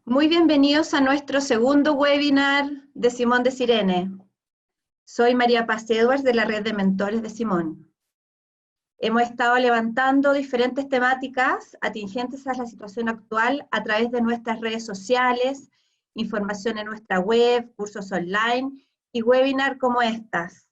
Muy bienvenidos a nuestro segundo webinar de Simón de Sirene. Soy María Paz Edwards de la Red de Mentores de Simón. Hemos estado levantando diferentes temáticas atingentes a la situación actual a través de nuestras redes sociales, información en nuestra web, cursos online y webinar como estas.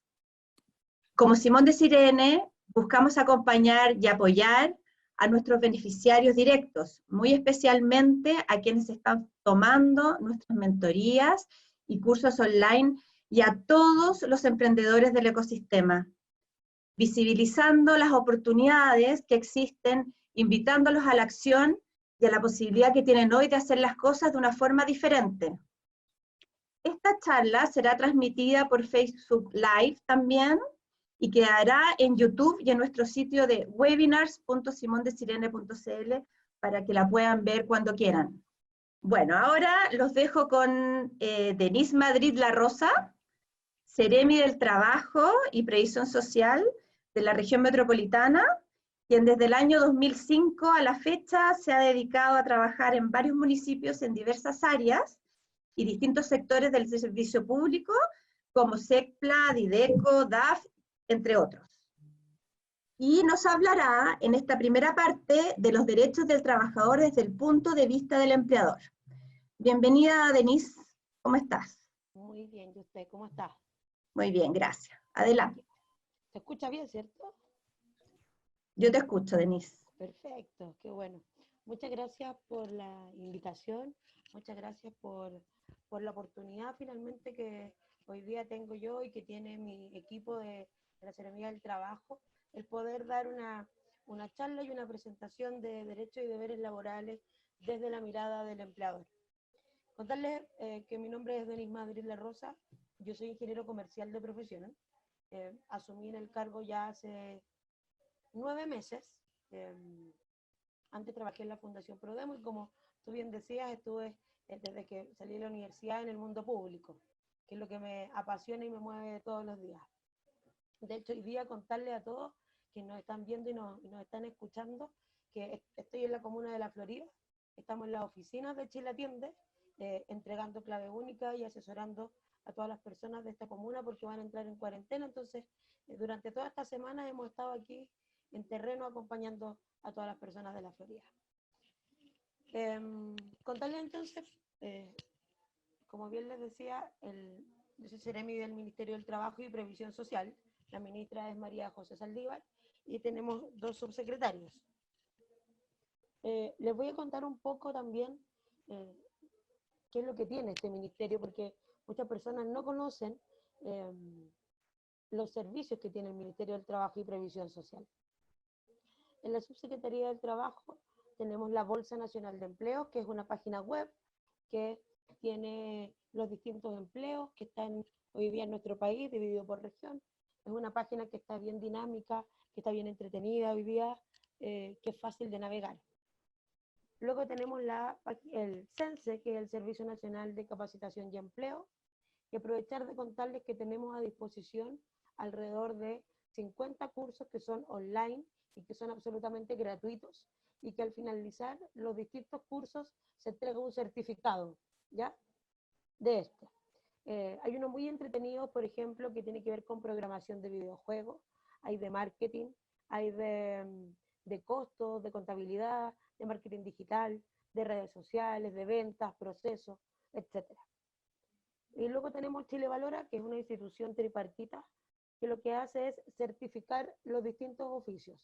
Como Simón de Sirene, buscamos acompañar y apoyar a nuestros beneficiarios directos, muy especialmente a quienes están tomando nuestras mentorías y cursos online y a todos los emprendedores del ecosistema, visibilizando las oportunidades que existen, invitándolos a la acción y a la posibilidad que tienen hoy de hacer las cosas de una forma diferente. Esta charla será transmitida por Facebook Live también, y quedará en YouTube y en nuestro sitio de webinars.simondesirene.cl para que la puedan ver cuando quieran. Bueno, ahora los dejo con Denise Madrid La Rosa, Seremi del Trabajo y Previsión Social de la región metropolitana, quien desde el año 2005 a la fecha se ha dedicado a trabajar en varios municipios en diversas áreas y distintos sectores del servicio público, como SECPLA, Dideco, DAF, entre otros. Y nos hablará en esta primera parte de los derechos del trabajador desde el punto de vista del empleador. Bienvenida, Denise, ¿cómo estás? Muy bien, ¿y usted cómo está? Muy bien, gracias. Adelante. ¿Se escucha bien, cierto? Yo te escucho, Denise. Perfecto, qué bueno. Muchas gracias por la invitación, muchas gracias por la oportunidad finalmente que hoy día tengo yo y que tiene mi equipo de la Seremía del Trabajo, el poder dar una charla y una presentación de derechos y deberes laborales desde la mirada del empleador. Contarles que mi nombre es Denise Madrid La Rosa, yo soy ingeniero comercial de profesión, asumí en el cargo ya hace 9 meses. Antes trabajé en la Fundación Prodemo y como tú bien decías, estuve desde que salí de la universidad en el mundo público, que es lo que me apasiona y me mueve todos los días. De hecho, hoy día contarle a todos que nos están viendo y nos están escuchando que estoy en la comuna de La Florida, estamos en las oficinas de Chile Atiende, entregando clave única y asesorando a todas las personas de esta comuna porque van a entrar en cuarentena. Entonces, durante toda esta semana hemos estado aquí en terreno acompañando a todas las personas de La Florida. Contarles entonces, como bien les decía, yo soy Seremi del Ministerio del Trabajo y Previsión Social, la ministra es María José Saldívar y tenemos 2 subsecretarios. Les voy a contar un poco también qué es lo que tiene este ministerio, porque muchas personas no conocen los servicios que tiene el Ministerio del Trabajo y Previsión Social. En la Subsecretaría del Trabajo tenemos la Bolsa Nacional de Empleo, que es una página web que tiene los distintos empleos que están hoy día en nuestro país, dividido por región. Es una página que está bien dinámica, que está bien entretenida hoy día, que es fácil de navegar. Luego tenemos el CENSE, que es el Servicio Nacional de Capacitación y Empleo, y aprovechar de contarles que tenemos a disposición alrededor de 50 cursos que son online y que son absolutamente gratuitos, y que al finalizar los distintos cursos se entrega un certificado, ¿ya? De esto. Hay uno muy entretenido, por ejemplo, que tiene que ver con programación de videojuegos, hay de marketing, hay de costos, de contabilidad, de marketing digital, de redes sociales, de ventas, procesos, etc. Y luego tenemos Chile Valora, que es una institución tripartita, que lo que hace es certificar los distintos oficios.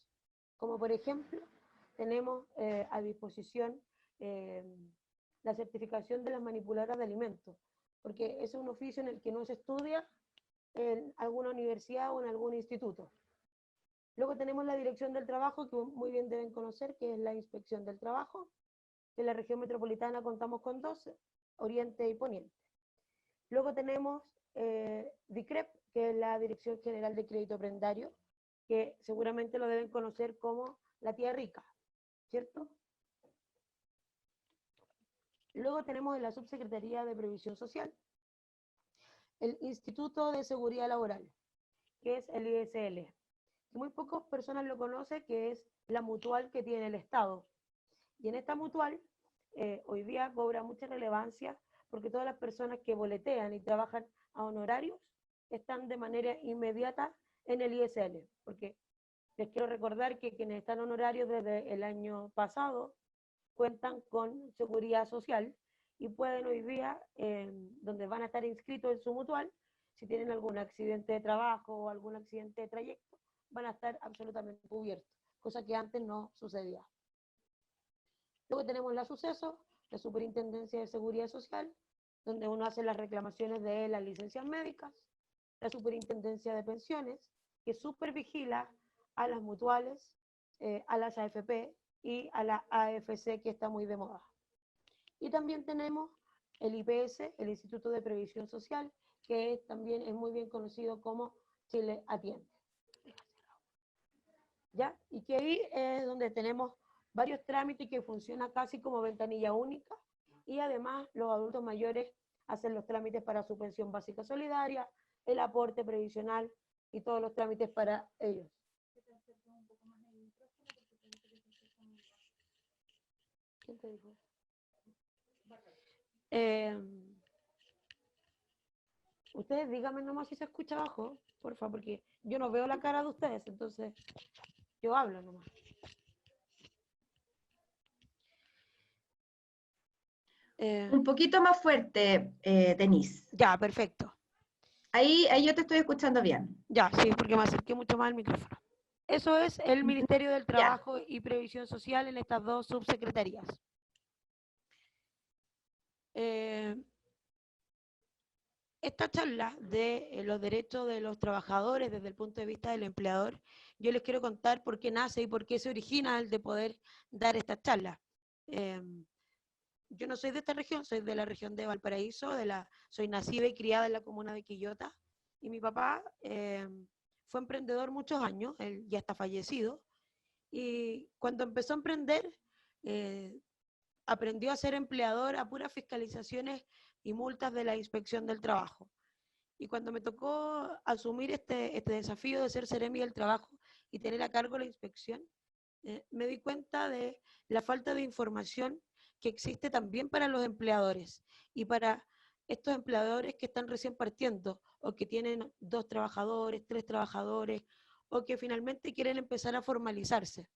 Como por ejemplo, tenemos a disposición la certificación de las manipuladoras de alimentos, porque es un oficio en el que no se estudia en alguna universidad o en algún instituto. Luego tenemos la Dirección del Trabajo, que muy bien deben conocer, que es la Inspección del Trabajo. En la región metropolitana contamos con 2, Oriente y Poniente. Luego tenemos DICREP, que es la Dirección General de Crédito Prendario, que seguramente lo deben conocer como la tía rica, ¿cierto? Luego tenemos en la Subsecretaría de Previsión Social el Instituto de Seguridad Laboral, que es el ISL. Muy pocas personas lo conocen, que es la mutual que tiene el Estado. Y en esta mutual hoy día cobra mucha relevancia porque todas las personas que boletean y trabajan a honorarios están de manera inmediata en el ISL, porque les quiero recordar que quienes están honorarios desde el año pasado cuentan con seguridad social y pueden hoy día, donde van a estar inscritos en su mutual, si tienen algún accidente de trabajo o algún accidente de trayecto, van a estar absolutamente cubiertos, cosa que antes no sucedía. Luego tenemos la Suceso, la Superintendencia de Seguridad Social, donde uno hace las reclamaciones de las licencias médicas, la Superintendencia de Pensiones, que supervigila a las mutuales, a las AFP y a la AFC, que está muy de moda. Y también tenemos el IPS, el Instituto de Previsión Social, que también es muy bien conocido como Chile Atiende. ¿Ya? Y que ahí es donde tenemos varios trámites que funcionan casi como ventanilla única, y además los adultos mayores hacen los trámites para su pensión básica solidaria, el aporte previsional y todos los trámites para ellos. ¿Quién te dijo? Ustedes díganme nomás si se escucha abajo, por favor, porque yo no veo la cara de ustedes, entonces yo hablo nomás. Un poquito más fuerte, Denise. Ya, perfecto. Ahí yo te estoy escuchando bien. Ya, sí, porque me acerqué mucho más al micrófono. Eso es el Ministerio del Trabajo y Previsión Social en estas dos subsecretarías. Esta charla de los derechos de los trabajadores desde el punto de vista del empleador, yo les quiero contar por qué nace y por qué se origina el de poder dar esta charla. Yo no soy de esta región, soy de la región de Valparaíso, soy nacida y criada en la comuna de Quillota, y mi papá fue emprendedor muchos años, él ya está fallecido, y cuando empezó a emprender, aprendió a ser empleador a puras fiscalizaciones y multas de la Inspección del Trabajo. Y cuando me tocó asumir este desafío de ser seremi del trabajo y tener a cargo la inspección, me di cuenta de la falta de información que existe también para los empleadores y para estos empleadores que están recién partiendo o que tienen 2 trabajadores, 3 trabajadores o que finalmente quieren empezar a formalizarse.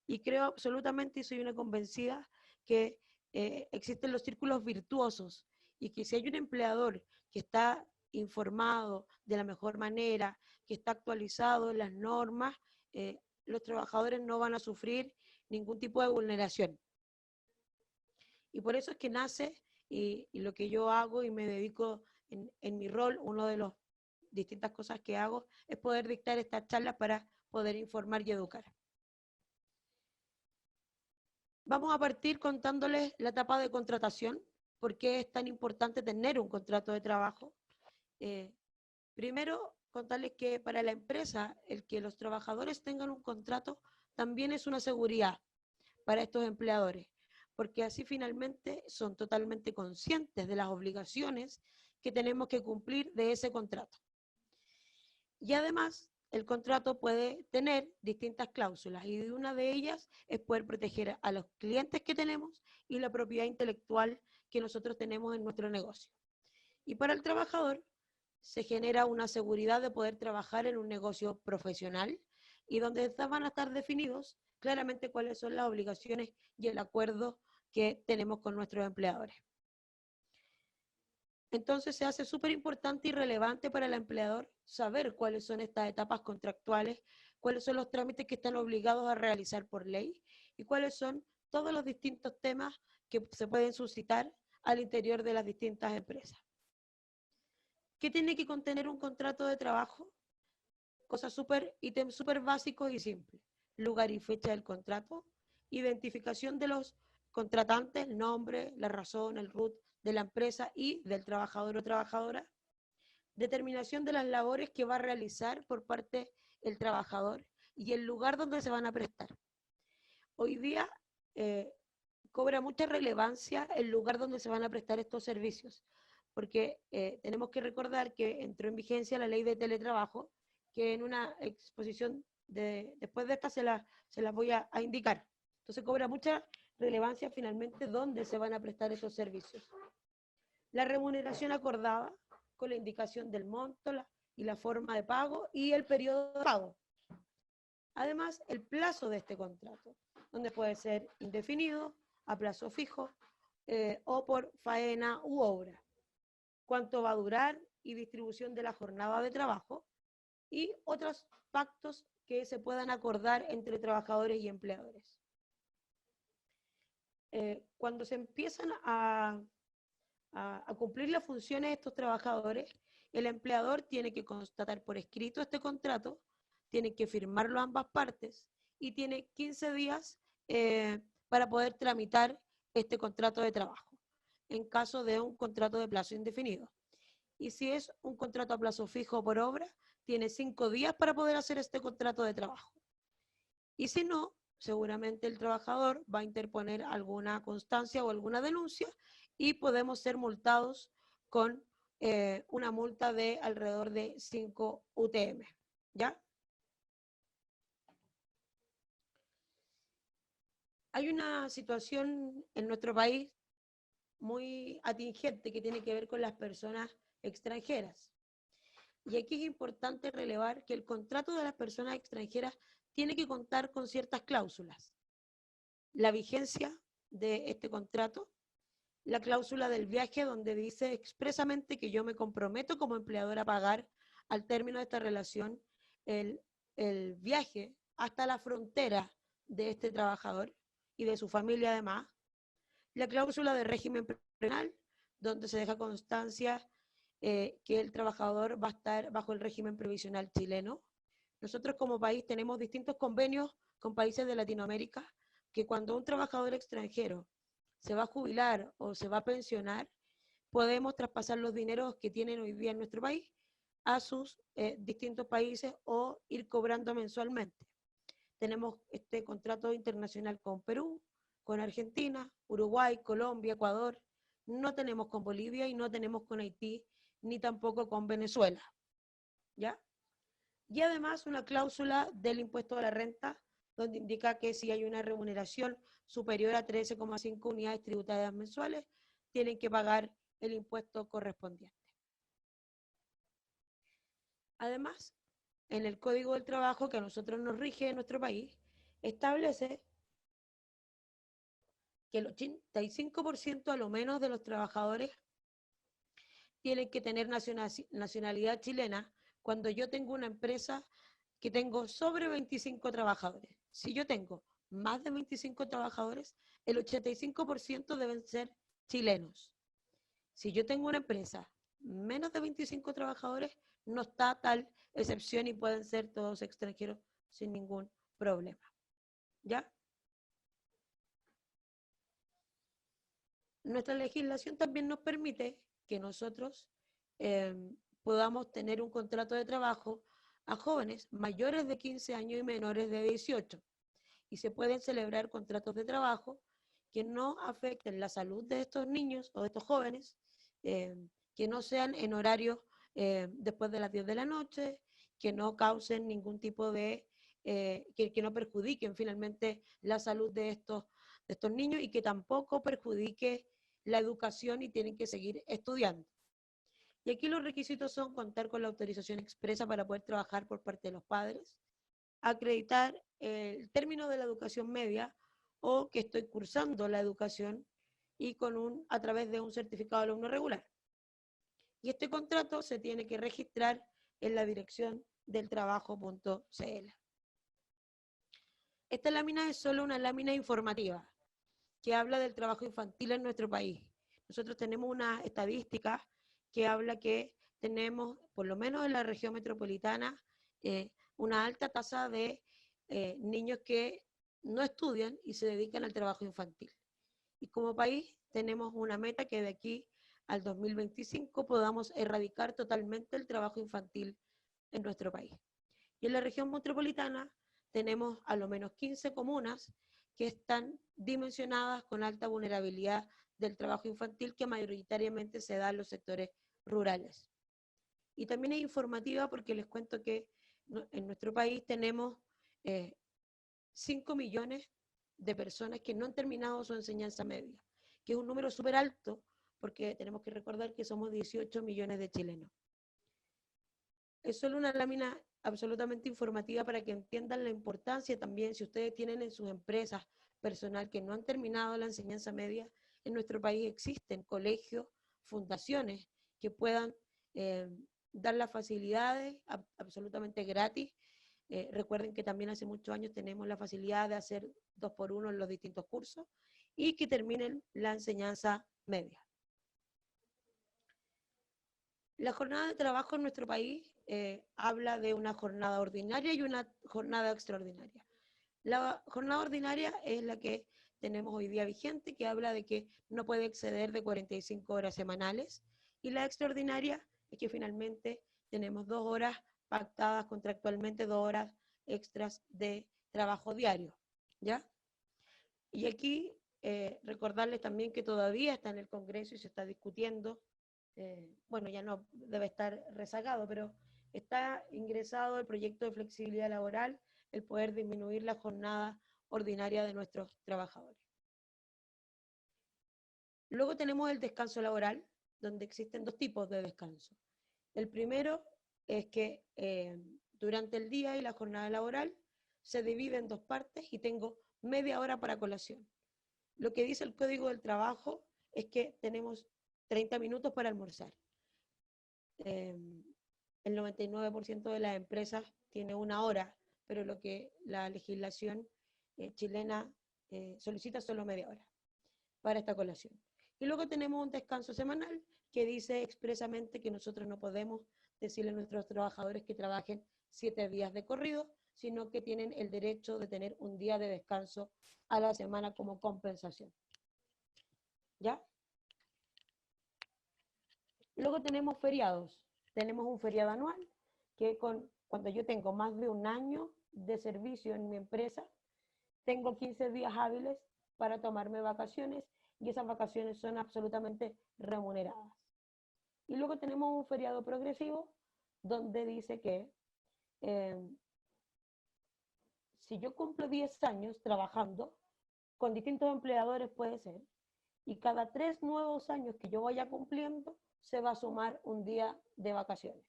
Y creo absolutamente, y soy una convencida, que existen los círculos virtuosos y que si hay un empleador que está informado de la mejor manera, que está actualizado en las normas, los trabajadores no van a sufrir ningún tipo de vulneración. Y por eso es que nace y lo que yo hago y me dedico en mi rol, una de las distintas cosas que hago es poder dictar estas charlas para poder informar y educar. Vamos a partir contándoles la etapa de contratación, por qué es tan importante tener un contrato de trabajo. Primero, contarles que para la empresa el que los trabajadores tengan un contrato también es una seguridad para estos empleadores, porque así finalmente son totalmente conscientes de las obligaciones que tenemos que cumplir de ese contrato. Y además, el contrato puede tener distintas cláusulas y una de ellas es poder proteger a los clientes que tenemos y la propiedad intelectual que nosotros tenemos en nuestro negocio. Y para el trabajador se genera una seguridad de poder trabajar en un negocio profesional y donde van a estar definidos claramente cuáles son las obligaciones y el acuerdo que tenemos con nuestros empleadores. Entonces se hace súper importante y relevante para el empleador saber cuáles son estas etapas contractuales, cuáles son los trámites que están obligados a realizar por ley y cuáles son todos los distintos temas que se pueden suscitar al interior de las distintas empresas. ¿Qué tiene que contener un contrato de trabajo? Ítems súper básicos y simples. Lugar y fecha del contrato, identificación de los contratantes, el nombre, la razón, el RUT de la empresa y del trabajador o trabajadora, determinación de las labores que va a realizar por parte del trabajador y el lugar donde se van a prestar. Hoy día cobra mucha relevancia el lugar donde se van a prestar estos servicios, porque tenemos que recordar que entró en vigencia la ley de teletrabajo, que en una exposición después de esta se las voy a indicar. Entonces cobra mucha relevancia finalmente dónde se van a prestar esos servicios. La remuneración acordada con la indicación del monto y la forma de pago y el periodo de pago. Además, el plazo de este contrato, donde puede ser indefinido, a plazo fijo o por faena u obra. Cuánto va a durar y distribución de la jornada de trabajo y otros pactos que se puedan acordar entre trabajadores y empleadores. Cuando se empiezan a cumplir las funciones de estos trabajadores, el empleador tiene que constatar por escrito este contrato, tiene que firmarlo ambas partes y tiene 15 días para poder tramitar este contrato de trabajo, en caso de un contrato de plazo indefinido. Y si es un contrato a plazo fijo por obra, tiene 5 días para poder hacer este contrato de trabajo. Y si no, seguramente el trabajador va a interponer alguna constancia o alguna denuncia y podemos ser multados con una multa de alrededor de 5 UTM. ¿Ya? Hay una situación en nuestro país muy atingente que tiene que ver con las personas extranjeras. Y aquí es importante relevar que el contrato de las personas extranjeras tiene que contar con ciertas cláusulas. La vigencia de este contrato, la cláusula del viaje donde dice expresamente que yo me comprometo como empleador a pagar al término de esta relación el viaje hasta la frontera de este trabajador y de su familia además. La cláusula de régimen penal, donde se deja constancia que el trabajador va a estar bajo el régimen previsional chileno. Nosotros como país tenemos distintos convenios con países de Latinoamérica que cuando un trabajador extranjero se va a jubilar o se va a pensionar, podemos traspasar los dineros que tienen hoy día en nuestro país a sus distintos países o ir cobrando mensualmente. Tenemos este contrato internacional con Perú, con Argentina, Uruguay, Colombia, Ecuador. No tenemos con Bolivia y no tenemos con Haití, ni tampoco con Venezuela. ¿Ya? Y además una cláusula del impuesto a la renta, donde indica que si hay una remuneración superior a 13,5 unidades tributarias mensuales, tienen que pagar el impuesto correspondiente. Además, en el Código del Trabajo que a nosotros nos rige en nuestro país, establece que el 85% a lo menos de los trabajadores tienen que tener nacionalidad chilena cuando yo tengo una empresa que tengo sobre 25 trabajadores. Si yo tengo más de 25 trabajadores, el 85% deben ser chilenos. Si yo tengo una empresa menos de 25 trabajadores, no está tal excepción y pueden ser todos extranjeros sin ningún problema. ¿Ya? Nuestra legislación también nos permite que nosotros podamos tener un contrato de trabajo a jóvenes mayores de 15 años y menores de 18. Y se pueden celebrar contratos de trabajo que no afecten la salud de estos niños o de estos jóvenes, que no sean en horarios después de las 10 de la noche, que no causen ningún tipo de, que no perjudiquen finalmente la salud de estos niños y que tampoco perjudique la educación y tienen que seguir estudiando. Y aquí los requisitos son contar con la autorización expresa para poder trabajar por parte de los padres, acreditar el término de la educación media o que estoy cursando la educación y a través de un certificado de alumno regular. Y este contrato se tiene que registrar en la dirección del trabajo.cl. Esta lámina es solo una lámina informativa que habla del trabajo infantil en nuestro país. Nosotros tenemos una estadística que habla que tenemos, por lo menos en la región metropolitana, una alta tasa de niños que no estudian y se dedican al trabajo infantil. Y como país tenemos una meta que de aquí al 2025 podamos erradicar totalmente el trabajo infantil en nuestro país. Y en la región metropolitana tenemos a lo menos 15 comunas que están dimensionadas con alta vulnerabilidad del trabajo infantil que mayoritariamente se da en los sectores rurales. Y también es informativa porque les cuento que en nuestro país tenemos 5 millones de personas que no han terminado su enseñanza media, que es un número súper alto, porque tenemos que recordar que somos 18 millones de chilenos. Es solo una lámina absolutamente informativa para que entiendan la importancia también, si ustedes tienen en sus empresas personal que no han terminado la enseñanza media, en nuestro país existen colegios, fundaciones que puedan dar las facilidades absolutamente gratis. Recuerden que también hace muchos años tenemos la facilidad de hacer 2x1 en los distintos cursos y que terminen la enseñanza media. La jornada de trabajo en nuestro país habla de una jornada ordinaria y una jornada extraordinaria. La jornada ordinaria es la que tenemos hoy día vigente, que habla de que no puede exceder de 45 horas semanales, y la extraordinaria es que finalmente tenemos 2 horas pactadas contractualmente, 2 horas extras de trabajo diario, ¿ya? Y aquí recordarles también que todavía está en el Congreso y se está discutiendo, bueno, ya no debe estar rezagado, pero está ingresado el proyecto de flexibilidad laboral, el poder disminuir la jornada ordinaria de nuestros trabajadores. Luego tenemos el descanso laboral, donde existen 2 tipos de descanso. El primero es que durante el día y la jornada laboral se divide en 2 partes y tengo media hora para colación. Lo que dice el Código del Trabajo es que tenemos 30 minutos para almorzar. El 99% de las empresas tiene 1 hora, pero lo que la legislación chilena solicita solo media hora para esta colación. Y luego tenemos un descanso semanal que dice expresamente que nosotros no podemos decirle a nuestros trabajadores que trabajen 7 días de corrido, sino que tienen el derecho de tener un día de descanso a la semana como compensación. ¿Ya? Luego tenemos feriados. Tenemos un feriado anual que cuando yo tengo más de 1 año de servicio en mi empresa, tengo 15 días hábiles para tomarme vacaciones y esas vacaciones son absolutamente remuneradas. Y luego tenemos un feriado progresivo donde dice que si yo cumplo 10 años trabajando, con distintos empleadores puede ser, y cada 3 nuevos años que yo vaya cumpliendo, se va a sumar un día de vacaciones.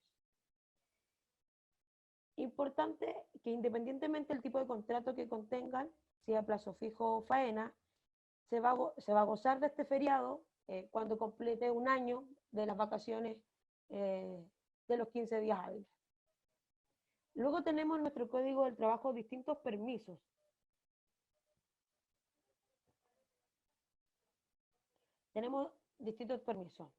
Importante que independientemente del tipo de contrato que contengan, sea plazo fijo o faena, se va a gozar de este feriado cuando complete 1 año de las vacaciones de los 15 días hábiles. Luego tenemos en nuestro Código del Trabajo distintos permisos. Tenemos distintos permisos.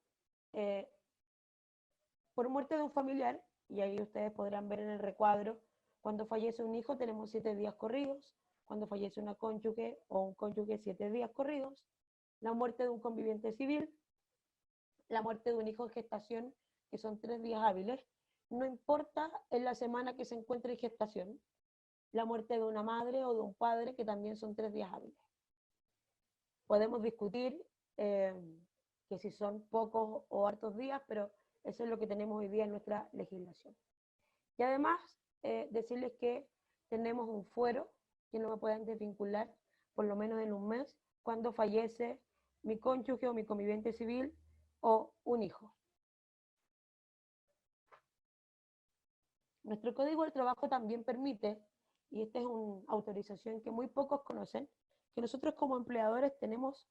Por muerte de un familiar, y ahí ustedes podrán ver en el recuadro, cuando fallece un hijo tenemos 7 días corridos, cuando fallece una cónyuge o un cónyuge 7 días corridos, la muerte de un conviviente civil, la muerte de un hijo en gestación, que son 3 días hábiles, no importa en la semana que se encuentre en gestación, la muerte de una madre o de un padre, que también son 3 días hábiles. Podemos discutir que si son pocos o hartos días, pero eso es lo que tenemos hoy día en nuestra legislación. Y además, decirles que tenemos un fuero que no me pueden desvincular por lo menos en 1 mes cuando fallece mi cónyuge o mi conviviente civil o un hijo. Nuestro Código del Trabajo también permite, y esta es una autorización que muy pocos conocen, que nosotros como empleadores tenemos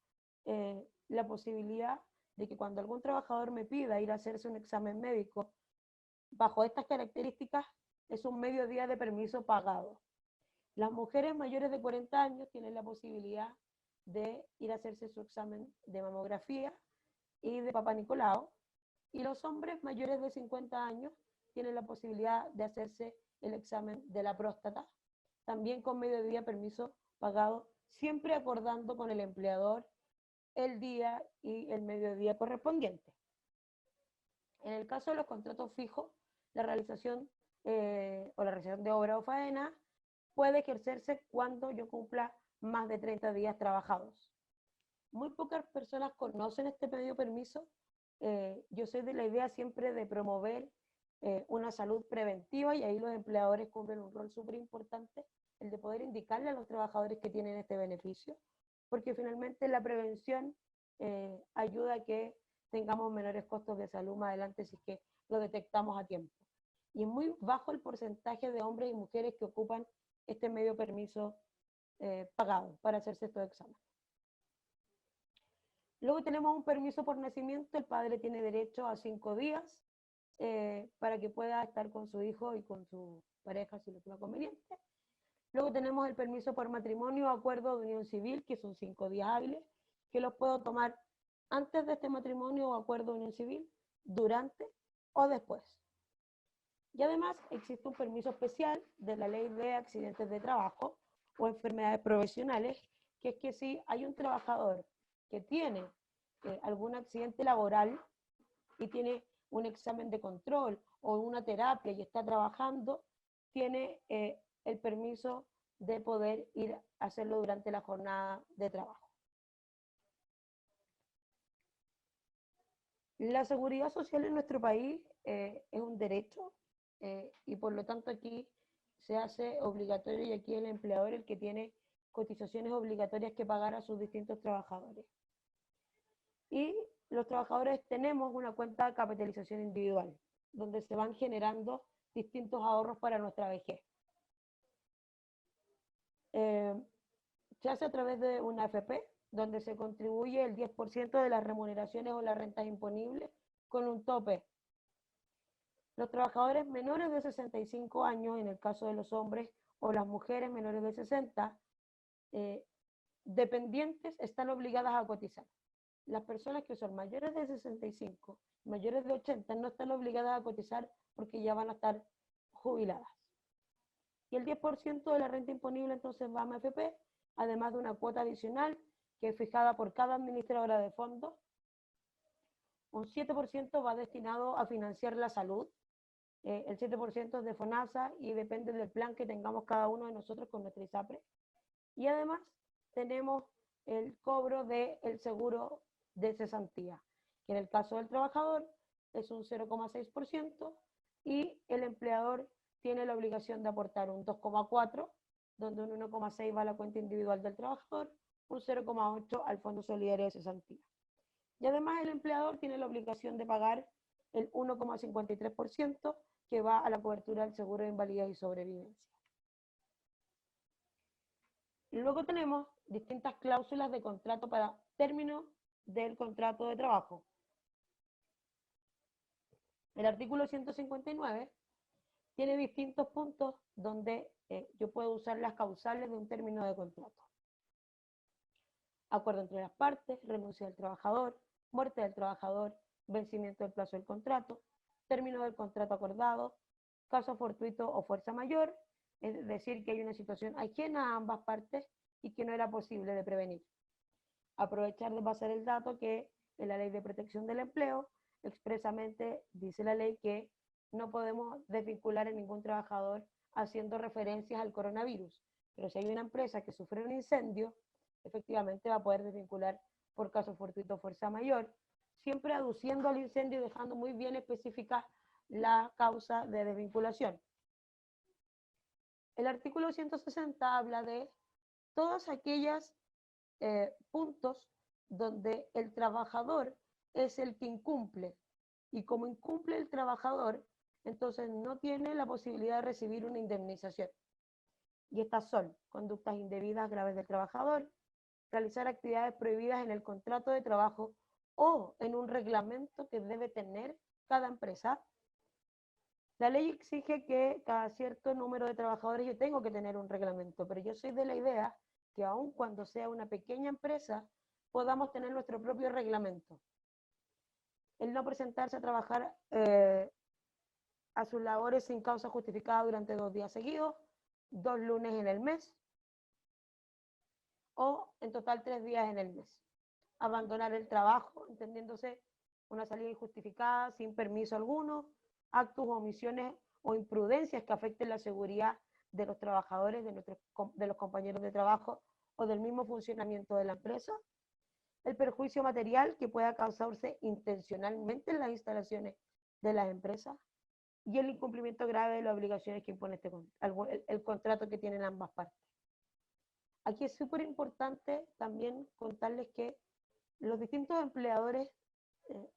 la posibilidad de que cuando algún trabajador me pida ir a hacerse un examen médico, bajo estas características, es un mediodía de permiso pagado. Las mujeres mayores de 40 años tienen la posibilidad de ir a hacerse su examen de mamografía y de Papá Nicolau, y los hombres mayores de 50 años tienen la posibilidad de hacerse el examen de la próstata, también con mediodía permiso pagado, siempre acordando con el empleador el día y el mediodía correspondiente. En el caso de los contratos fijos, la realización o la realización de obra o faena puede ejercerse cuando yo cumpla más de 30 días trabajados. Muy pocas personas conocen este medio permiso. Yo soy de la idea siempre de promover una salud preventiva, y ahí los empleadores cumplen un rol súper importante el de poder indicarle a los trabajadores que tienen este beneficio, porque finalmente la prevención ayuda a que tengamos menores costos de salud más adelante si es que lo detectamos a tiempo. Y es muy bajo el porcentaje de hombres y mujeres que ocupan este medio permiso pagado para hacerse estos exámenes. Luego tenemos un permiso por nacimiento. El padre tiene derecho a 5 días para que pueda estar con su hijo y con su pareja si lo tiene conveniente. Luego tenemos el permiso por matrimonio o acuerdo de unión civil, que son 5 días hábiles, que los puedo tomar antes de este matrimonio o acuerdo de unión civil, durante o después. Y además existe un permiso especial de la ley de accidentes de trabajo o enfermedades profesionales, que es que si hay un trabajador que tiene algún accidente laboral y tiene un examen de control o una terapia y está trabajando, tiene el permiso de poder ir a hacerlo durante la jornada de trabajo. La seguridad social en nuestro país es un derecho y por lo tanto aquí se hace obligatorio y aquí el empleador el que tiene cotizaciones obligatorias que pagar a sus distintos trabajadores. Y los trabajadores tenemos una cuenta de capitalización individual, donde se van generando distintos ahorros para nuestra vejez. Se hace a través de una AFP, donde se contribuye el 10% de las remuneraciones o las rentas imponibles con un tope. Los trabajadores menores de 65 años, en el caso de los hombres, o las mujeres menores de 60, dependientes, están obligadas a cotizar. Las personas que son mayores de 65, mayores de 80, no están obligadas a cotizar porque ya van a estar jubiladas. Y el 10% de la renta imponible entonces va a AFP, además de una cuota adicional que es fijada por cada administradora de fondos. Un 7% va destinado a financiar la salud, el 7% es de FONASA y depende del plan que tengamos cada uno de nosotros con nuestra ISAPRE. Y además tenemos el cobro del seguro de cesantía, que en el caso del trabajador es un 0,6% y el empleador tiene la obligación de aportar un 2,4%, donde un 1,6% va a la cuenta individual del trabajador, un 0,8% al Fondo Solidario de Cesantía. Y además el empleador tiene la obligación de pagar el 1,53% que va a la cobertura del seguro de invalidez y sobrevivencia. Y luego tenemos distintas cláusulas de contrato para término del contrato de trabajo. El artículo 159 tiene distintos puntos donde yo puedo usar las causales de un término de contrato. Acuerdo entre las partes, renuncia del trabajador, muerte del trabajador, vencimiento del plazo del contrato, término del contrato acordado, caso fortuito o fuerza mayor, es decir, que hay una situación ajena a ambas partes y que no era posible de prevenir. Aprovechar de pasar el dato que en la Ley de Protección del Empleo expresamente dice la ley que no podemos desvincular a ningún trabajador haciendo referencias al coronavirus, pero si hay una empresa que sufre un incendio, efectivamente va a poder desvincular por caso fortuito o fuerza mayor, siempre aduciendo al incendio y dejando muy bien específica la causa de desvinculación. El artículo 160 habla de todas aquellas puntos donde el trabajador es el que incumple, y como incumple el trabajador, entonces no tiene la posibilidad de recibir una indemnización. Y estas son conductas indebidas graves del trabajador, realizar actividades prohibidas en el contrato de trabajo o en un reglamento que debe tener cada empresa. La ley exige que cada cierto número de trabajadores yo tengo que tener un reglamento, pero yo soy de la idea que aun cuando sea una pequeña empresa, podamos tener nuestro propio reglamento. El no presentarse a trabajar a sus labores sin causa justificada durante 2 días seguidos, 2 lunes en el mes, o en total 3 días en el mes. Abandonar el trabajo, entendiéndose una salida injustificada, sin permiso alguno, actos o omisiones o imprudencias que afecten la seguridad de los trabajadores, de los compañeros de trabajo o del mismo funcionamiento de la empresa. El perjuicio material que pueda causarse intencionalmente en las instalaciones de las empresas. y el incumplimiento grave de las obligaciones que impone el contrato que tienen ambas partes. Aquí es súper importante también contarles que los distintos empleadores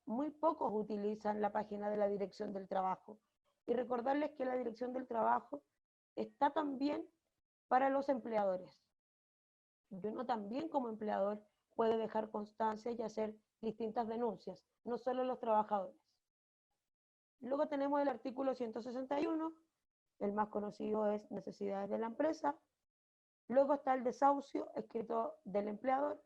muy pocos utilizan la página de la Dirección del Trabajo, y recordarles que la Dirección del Trabajo está también para los empleadores. Y uno también como empleador puede dejar constancia y hacer distintas denuncias, no solo los trabajadores. Luego tenemos el artículo 161, el más conocido es necesidades de la empresa. Luego está el desahucio escrito del empleador.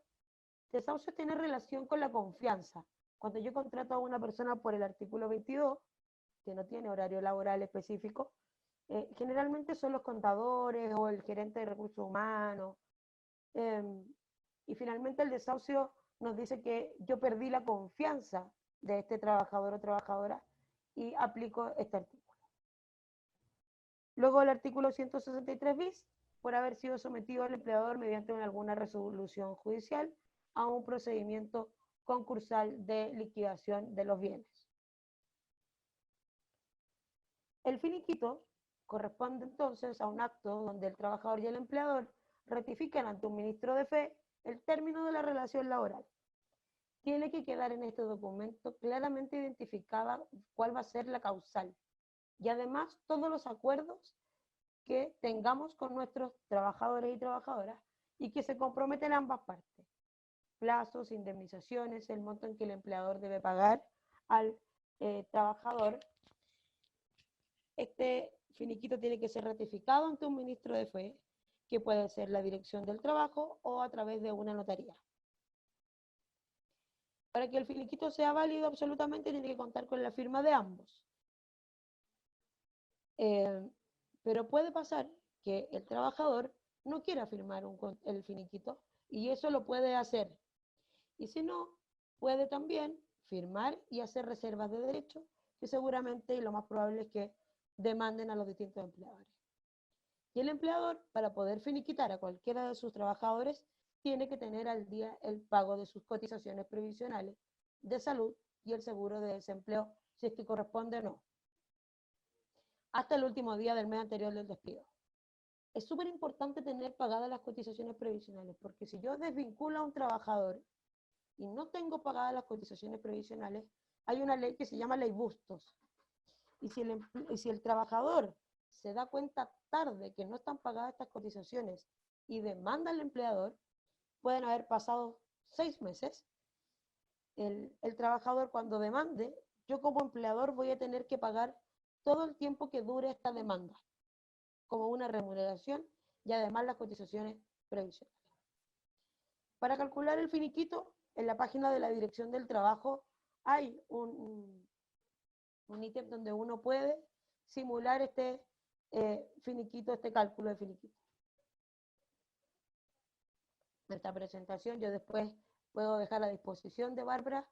Desahucio tiene relación con la confianza. Cuando yo contrato a una persona por el artículo 22, que no tiene horario laboral específico, generalmente son los contadores o el gerente de recursos humanos. Y finalmente el desahucio nos dice que yo perdí la confianza de este trabajador o trabajadora y aplico este artículo. Luego el artículo 163 bis, por haber sido sometido al empleador mediante alguna resolución judicial a un procedimiento concursal de liquidación de los bienes. El finiquito corresponde entonces a un acto donde el trabajador y el empleador ratifican ante un ministro de fe el término de la relación laboral. Tiene que quedar en este documento claramente identificada cuál va a ser la causal y además todos los acuerdos que tengamos con nuestros trabajadores y trabajadoras y que se comprometen ambas partes. Plazos, indemnizaciones, el monto en que el empleador debe pagar al trabajador. Este finiquito tiene que ser ratificado ante un ministro de fe, que puede ser la Dirección del Trabajo o a través de una notaría. Para que el finiquito sea válido absolutamente tiene que contar con la firma de ambos. Pero puede pasar que el trabajador no quiera firmar el finiquito y eso lo puede hacer. Y si no, puede también firmar y hacer reservas de derecho, que seguramente y lo más probable es que demanden a los distintos empleadores. Y el empleador, para poder finiquitar a cualquiera de sus trabajadores, tiene que tener al día el pago de sus cotizaciones previsionales de salud y el seguro de desempleo, si es que corresponde o no, hasta el último día del mes anterior del despido. Es súper importante tener pagadas las cotizaciones previsionales, porque si yo desvinculo a un trabajador y no tengo pagadas las cotizaciones previsionales, hay una ley que se llama Ley Bustos. Y si el trabajador se da cuenta tarde que no están pagadas estas cotizaciones y demanda al empleador, pueden haber pasado 6 meses. El trabajador, cuando demande, yo como empleador voy a tener que pagar todo el tiempo que dure esta demanda, como una remuneración y además las cotizaciones previsionales. Para calcular el finiquito, en la página de la Dirección del Trabajo hay un ítem donde uno puede simular este finiquito, este cálculo de finiquito. Esta presentación yo después puedo dejar a disposición de Bárbara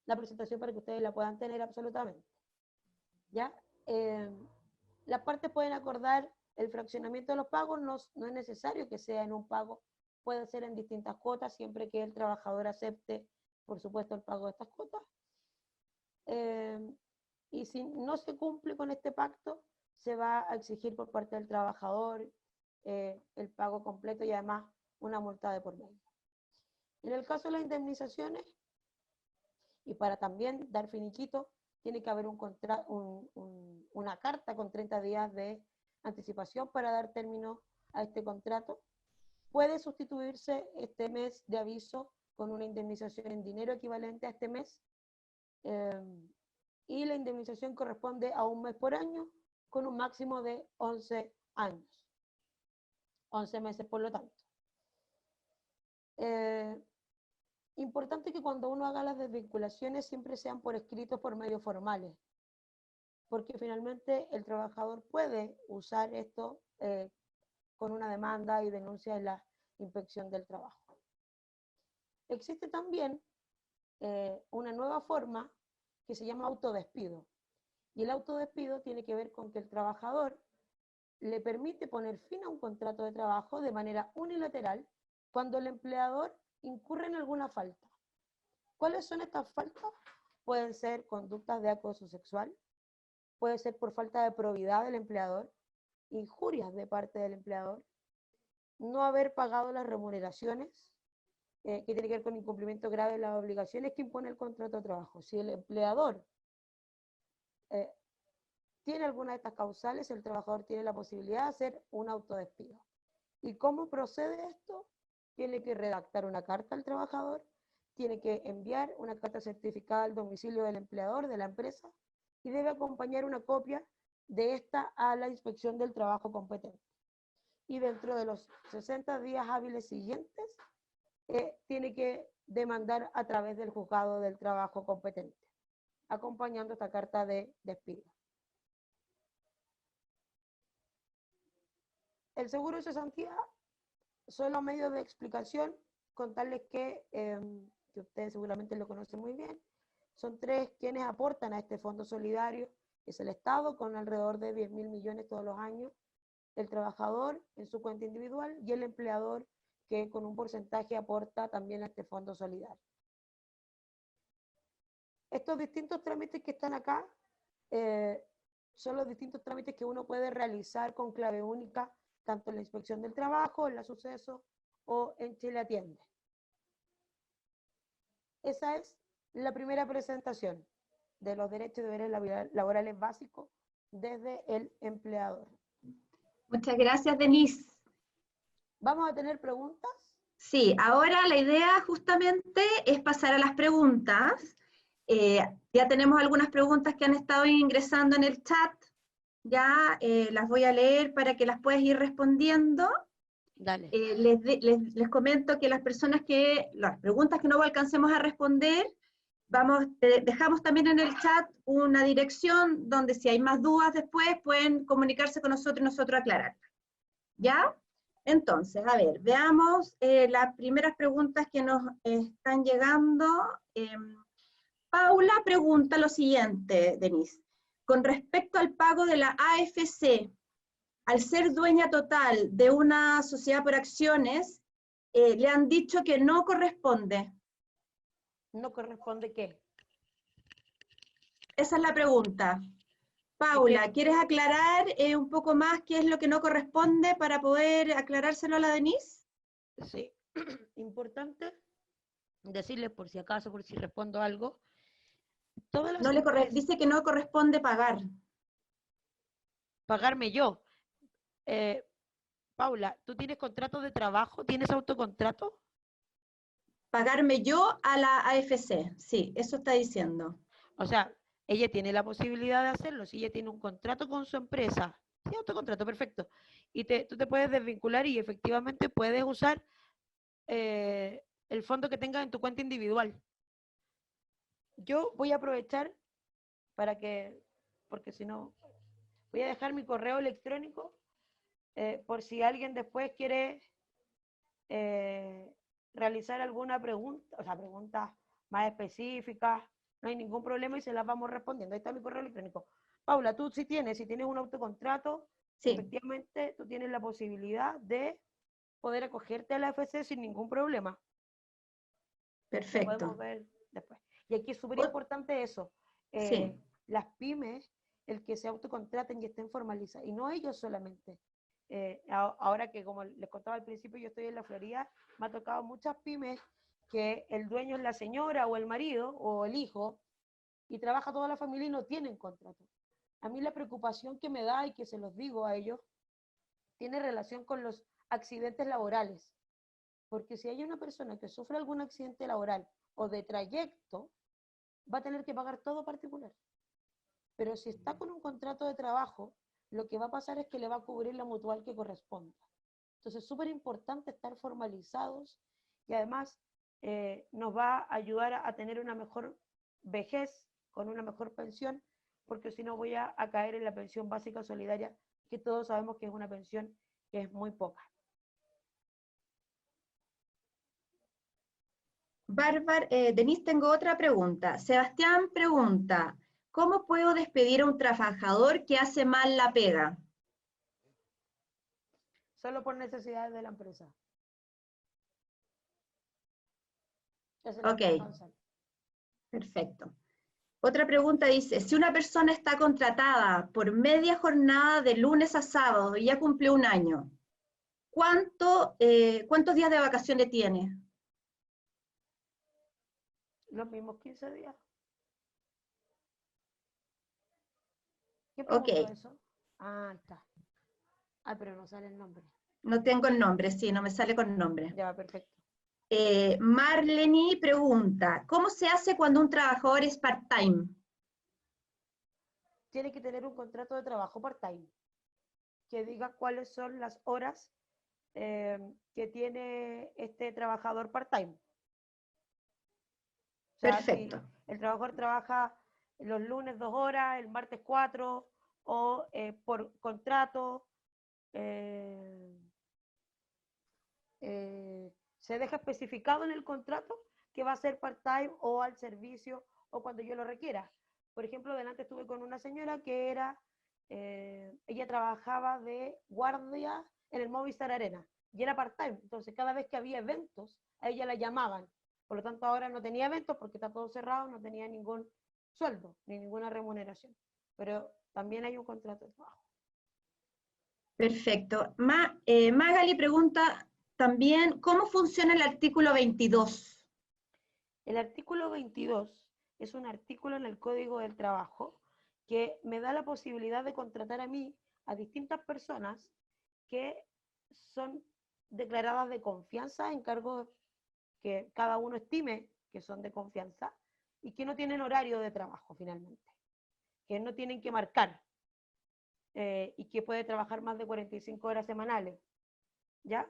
la presentación para que ustedes la puedan tener absolutamente. ¿Ya? Las partes pueden acordar el fraccionamiento de los pagos, no es necesario que sea en un pago, puede ser en distintas cuotas, siempre que el trabajador acepte, por supuesto, el pago de estas cuotas. Y si no se cumple con este pacto, se va a exigir por parte del trabajador el pago completo y además una multa de por medio. En el caso de las indemnizaciones, y para también dar finiquito, tiene que haber una carta con 30 días de anticipación para dar término a este contrato. Puede sustituirse este mes de aviso con una indemnización en dinero equivalente a este mes. Y la indemnización corresponde a un mes por año con un máximo de 11 años. 11 meses, por lo tanto. Importante que cuando uno haga las desvinculaciones siempre sean por escrito, por medios formales, porque finalmente el trabajador puede usar esto con una demanda y denuncia en la inspección del trabajo. Existe también una nueva forma que se llama autodespido, y el autodespido tiene que ver con que el trabajador le permite poner fin a un contrato de trabajo de manera unilateral cuando el empleador incurre en alguna falta. ¿Cuáles son estas faltas? Pueden ser conductas de acoso sexual, puede ser por falta de probidad del empleador, injurias de parte del empleador, no haber pagado las remuneraciones, que tiene que ver con incumplimiento grave de las obligaciones que impone el contrato de trabajo. Si el empleador tiene alguna de estas causales, el trabajador tiene la posibilidad de hacer un autodespido. ¿Y cómo procede esto? Tiene que redactar una carta al trabajador, tiene que enviar una carta certificada al domicilio del empleador, de la empresa, y debe acompañar una copia de esta a la inspección del trabajo competente. Y dentro de los 60 días hábiles siguientes, tiene que demandar a través del juzgado del trabajo competente, acompañando esta carta de despido. El seguro de cesantía, solo medio de explicación, contarles que ustedes seguramente lo conocen muy bien, son tres quienes aportan a este fondo solidario, es el Estado con alrededor de 10.000 millones todos los años, el trabajador en su cuenta individual y el empleador que con un porcentaje aporta también a este fondo solidario. Estos distintos trámites que están acá son los distintos trámites que uno puede realizar con clave única, tanto en la inspección del trabajo, en la Suceso o en Chile Atiende. Esa es la primera presentación de los derechos y deberes laborales básicos desde el empleador. Muchas gracias, Denise. ¿Vamos a tener preguntas? Sí, ahora la idea justamente es pasar a las preguntas. Ya tenemos algunas preguntas que han estado ingresando en el chat. Ya las voy a leer para que las puedas ir respondiendo. Dale. Les comento que las preguntas que no alcancemos a responder, dejamos también en el chat una dirección donde si hay más dudas después pueden comunicarse con nosotros y nosotros aclararlas. ¿Ya? Entonces, a ver, veamos las primeras preguntas que nos están llegando. Paula pregunta lo siguiente, Denise. Con respecto al pago de la AFC, al ser dueña total de una sociedad por acciones, le han dicho que no corresponde. ¿No corresponde qué? Esa es la pregunta. Paula, ¿quieres aclarar un poco más qué es lo que no corresponde para poder aclarárselo a la Denise? Sí, importante decirles por si acaso, por si respondo algo. Dice que no corresponde pagar. Pagarme yo. Paula, ¿tú tienes contrato de trabajo? ¿Tienes autocontrato? Pagarme yo a la AFC, sí, eso está diciendo. O sea, ella tiene la posibilidad de hacerlo, si ella tiene un contrato con su empresa, sí, autocontrato, perfecto, y tú te puedes desvincular y efectivamente puedes usar el fondo que tengas en tu cuenta individual. Yo voy a aprovechar porque si no, voy a dejar mi correo electrónico por si alguien después quiere realizar alguna pregunta, o sea, preguntas más específicas, no hay ningún problema y se las vamos respondiendo. Ahí está mi correo electrónico. Paula, tú si tienes un autocontrato, sí, efectivamente tú tienes la posibilidad de poder acogerte a la AFC sin ningún problema. Perfecto. Lo podemos ver después. Y aquí es súper importante eso. Sí. Las pymes, el que se autocontraten y estén formalizadas, y no ellos solamente. Ahora que, como les contaba al principio, yo estoy en la Florida, me ha tocado muchas pymes que el dueño es la señora o el marido o el hijo y trabaja toda la familia y no tienen contrato. A mí la preocupación que me da y que se los digo a ellos tiene relación con los accidentes laborales. Porque si hay una persona que sufre algún accidente laboral o de trayecto, va a tener que pagar todo particular. Pero si está con un contrato de trabajo, lo que va a pasar es que le va a cubrir la mutual que corresponda. Entonces es súper importante estar formalizados y además nos va a ayudar a tener una mejor vejez con una mejor pensión, porque si no voy a caer en la pensión básica solidaria, que todos sabemos que es una pensión que es muy poca. Bárbara, Denise, tengo otra pregunta. Sebastián pregunta, ¿cómo puedo despedir a un trabajador que hace mal la pega? Solo por necesidades de la empresa. Ok. Perfecto. Otra pregunta dice, si una persona está contratada por media jornada de lunes a sábado y ya cumplió un año, ¿cuántos días de vacaciones tiene? Los mismos 15 días. ¿Qué Ok, preguntó eso? Ah, está. Ah, pero no sale el nombre. no tengo el nombre, sí, no me sale con nombre. Ya, perfecto. Marlene pregunta, ¿cómo se hace cuando un trabajador es part-time? Tiene que tener un contrato de trabajo part-time que diga cuáles son las horas que tiene este trabajador part-time. O sea, Perfecto. si el trabajador trabaja los lunes 2 horas, el martes 4, o por contrato, se deja especificado en el contrato que va a ser part-time o al servicio o cuando yo lo requiera. Por ejemplo, delante estuve con una señora que era, ella trabajaba de guardia en el Movistar Arena y era part-time, entonces cada vez que había eventos, a ella la llamaban. Por lo tanto, ahora no tenía eventos porque está todo cerrado, no tenía ningún sueldo ni ninguna remuneración. Pero también hay un contrato de trabajo. Perfecto. Magali pregunta también, ¿cómo funciona el artículo 22? El artículo 22 es un artículo en el Código del Trabajo que me da la posibilidad de contratar a mí a distintas personas que son declaradas de confianza en cargos que cada uno estime que son de confianza y que no tienen horario de trabajo finalmente, que no tienen que marcar y que puede trabajar más de 45 horas semanales, ¿ya?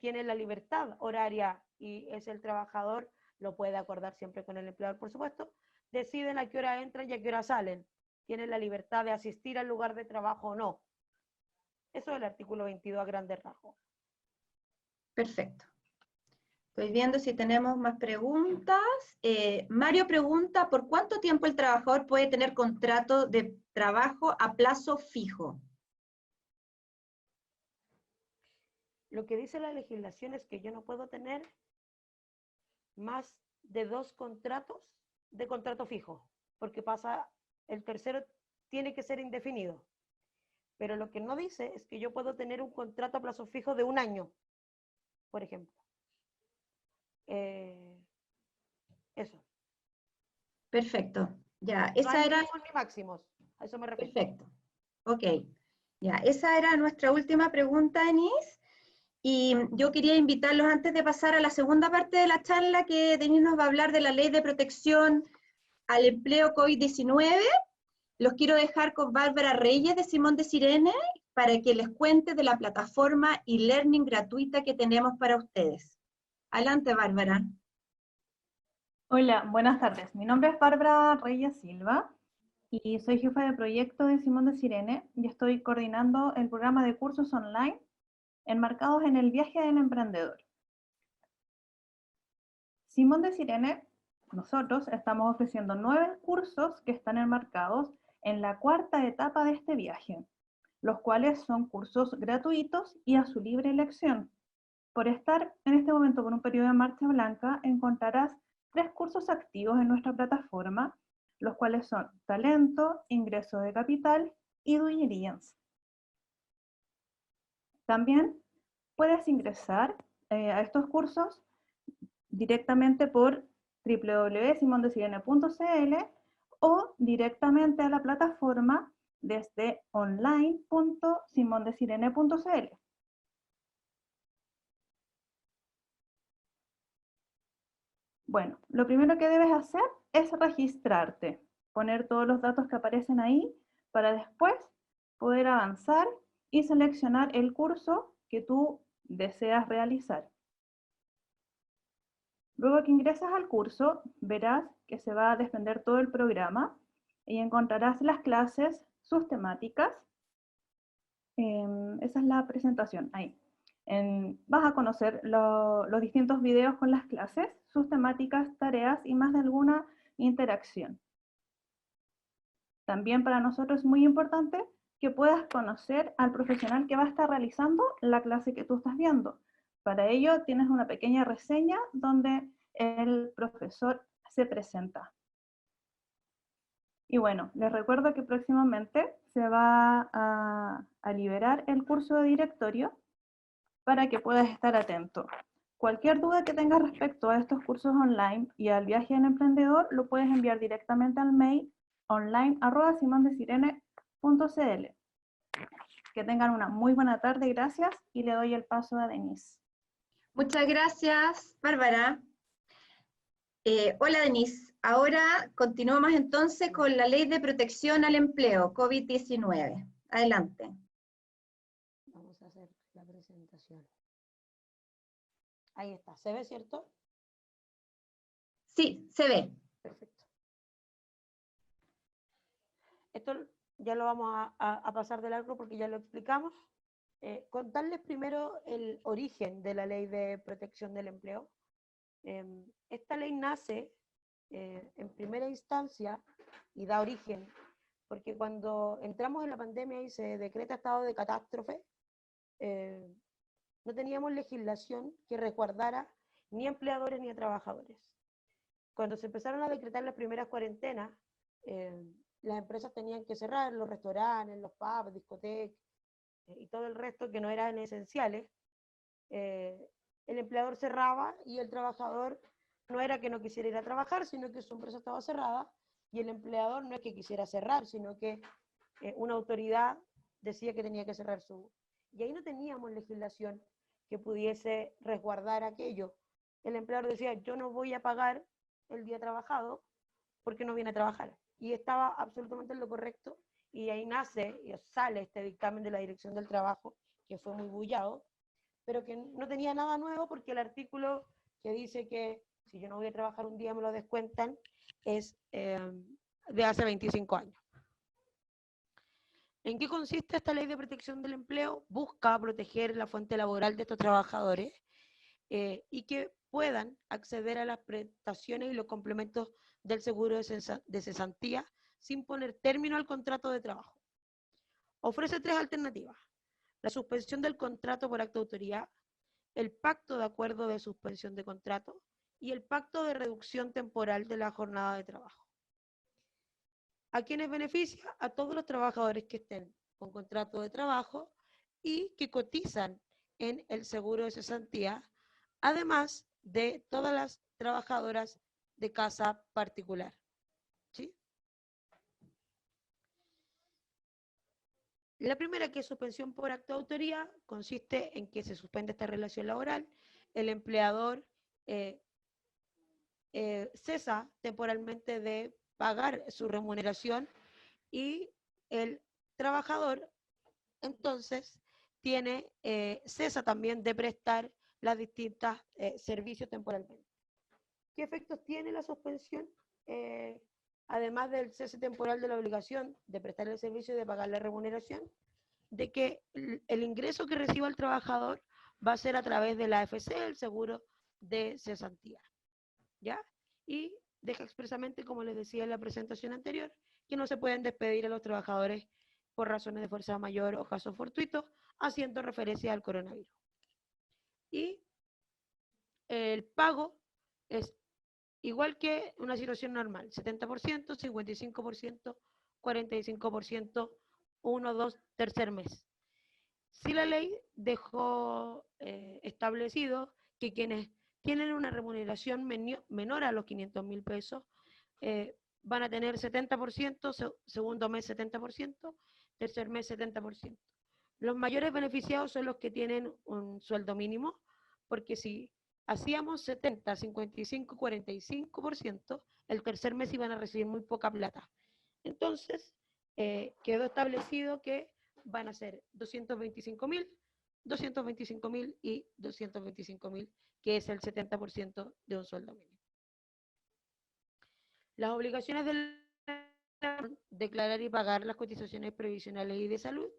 Tiene la libertad horaria y es el trabajador, lo puede acordar siempre con el empleador, por supuesto, deciden a qué hora entran y a qué hora salen, tienen la libertad de asistir al lugar de trabajo o no. Eso es el artículo 22 a grandes rasgos. Perfecto. Estoy viendo si tenemos más preguntas. Mario pregunta, ¿por cuánto tiempo el trabajador puede tener contrato de trabajo a plazo fijo? Lo que dice la legislación es que yo no puedo tener más de 2 contratos de contrato fijo, porque pasa, el tercero tiene que ser indefinido. Pero lo que no dice es que yo puedo tener un contrato a plazo fijo de 1 año, por ejemplo. Eso. Perfecto. Ya, No hay esa era... mínimos ni máximos, a eso me refiero. Perfecto. Ok. Ya, esa era nuestra última pregunta, Denise. Y yo quería invitarlos antes de pasar a la segunda parte de la charla, que Denise nos va a hablar de la Ley de Protección al Empleo COVID-19. Los quiero dejar con Bárbara Reyes de Simón de Sirene para que les cuente de la plataforma e-learning gratuita que tenemos para ustedes. Adelante, Bárbara. Hola, buenas tardes. Mi nombre es Bárbara Reyes Silva y soy jefa de proyecto de Simón de Sirene y estoy coordinando el programa de cursos online enmarcados en el viaje del emprendedor. Simón de Sirene, nosotros estamos ofreciendo 9 cursos que están enmarcados en la cuarta etapa de este viaje, los cuales son cursos gratuitos y a su libre elección. Por estar en este momento por un periodo de marcha blanca, encontrarás 3 cursos activos en nuestra plataforma, los cuales son Talento, Ingreso de Capital y Due Diligence. También puedes ingresar a estos cursos directamente por www.simondesirene.cl o directamente a la plataforma desde online.simondesirene.cl. Bueno, lo primero que debes hacer es registrarte, poner todos los datos que aparecen ahí para después poder avanzar y seleccionar el curso que tú deseas realizar. Luego que ingresas al curso, verás que se va a desprender todo el programa y encontrarás las clases, sus temáticas. Esa es la presentación ahí. Vas a conocer los distintos videos con las clases, sus temáticas, tareas y más de alguna interacción. También para nosotros es muy importante que puedas conocer al profesional que va a estar realizando la clase que tú estás viendo. Para ello tienes una pequeña reseña donde el profesor se presenta. Y bueno, les recuerdo que próximamente se va a liberar el curso de directorio para que puedas estar atento. Cualquier duda que tengas respecto a estos cursos online y al viaje del emprendedor, lo puedes enviar directamente al mail online@simondesirene.cl. Que tengan una muy buena tarde, gracias, y le doy el paso a Denise. Muchas gracias, Bárbara. Hola, Denise. Ahora continuamos entonces con la Ley de Protección al Empleo, COVID-19. Adelante. Vamos a hacer la presentación. Ahí está. ¿Se ve, cierto? Sí, se ve. Perfecto. Esto ya lo vamos a pasar de largo porque ya lo explicamos. Contarles primero el origen de la Ley de Protección del Empleo. Esta ley nace en primera instancia y da origen porque cuando entramos en la pandemia y se decreta estado de catástrofe, no teníamos legislación que resguardara ni a empleadores ni a trabajadores. Cuando se empezaron a decretar las primeras cuarentenas, las empresas tenían que cerrar, los restaurantes, los pubs, discotecas y todo el resto que no eran esenciales. El empleador cerraba y el trabajador no era que no quisiera ir a trabajar, sino que su empresa estaba cerrada, y el empleador no es que quisiera cerrar, sino que una autoridad decía que tenía que cerrar su... Y ahí no teníamos legislación que pudiese resguardar aquello. El empleador decía, yo no voy a pagar el día trabajado porque no viene a trabajar. Y estaba absolutamente en lo correcto, y ahí nace y sale este dictamen de la Dirección del Trabajo, que fue muy bullado, pero que no tenía nada nuevo porque el artículo que dice que si yo no voy a trabajar un día me lo descuentan es de hace 25 años. ¿En qué consiste esta ley de protección del empleo? Busca proteger la fuente laboral de estos trabajadores y que puedan acceder a las prestaciones y los complementos del seguro de cesantía sin poner término al contrato de trabajo. Ofrece 3 alternativas: la suspensión del contrato por acto de autoridad, el pacto de acuerdo de suspensión de contrato y el pacto de reducción temporal de la jornada de trabajo. ¿A quiénes beneficia? A todos los trabajadores que estén con contrato de trabajo y que cotizan en el seguro de cesantía, además de todas las trabajadoras de casa particular. ¿Sí? La primera, que es suspensión por acto de autoría, consiste en que se suspende esta relación laboral, el empleador cesa temporalmente de pagar su remuneración y el trabajador entonces cesa también de prestar las distintas servicios temporalmente. ¿Qué efectos tiene la suspensión? Además del cese temporal de la obligación de prestar el servicio y de pagar la remuneración, de que el ingreso que reciba el trabajador va a ser a través de la AFC, el seguro de cesantía, ¿ya? Y deja expresamente, como les decía en la presentación anterior, que no se pueden despedir a los trabajadores por razones de fuerza mayor o casos fortuitos, haciendo referencia al coronavirus. Y el pago es igual que una situación normal: 70%, 55%, 45%, 1, 2, tercer mes. Si la ley dejó establecido que quienes tienen una remuneración menor a los 500.000 pesos van a tener 70%, segundo mes 70%, tercer mes 70%. Los mayores beneficiados son los que tienen un sueldo mínimo, porque si hacíamos 70, 55, 45%, el tercer mes iban a recibir muy poca plata. Entonces, quedó establecido que van a ser 225.000, 225.000 y 225.000, que es el 70% de un sueldo mínimo. Las obligaciones del declarar y pagar las cotizaciones previsionales y de salud,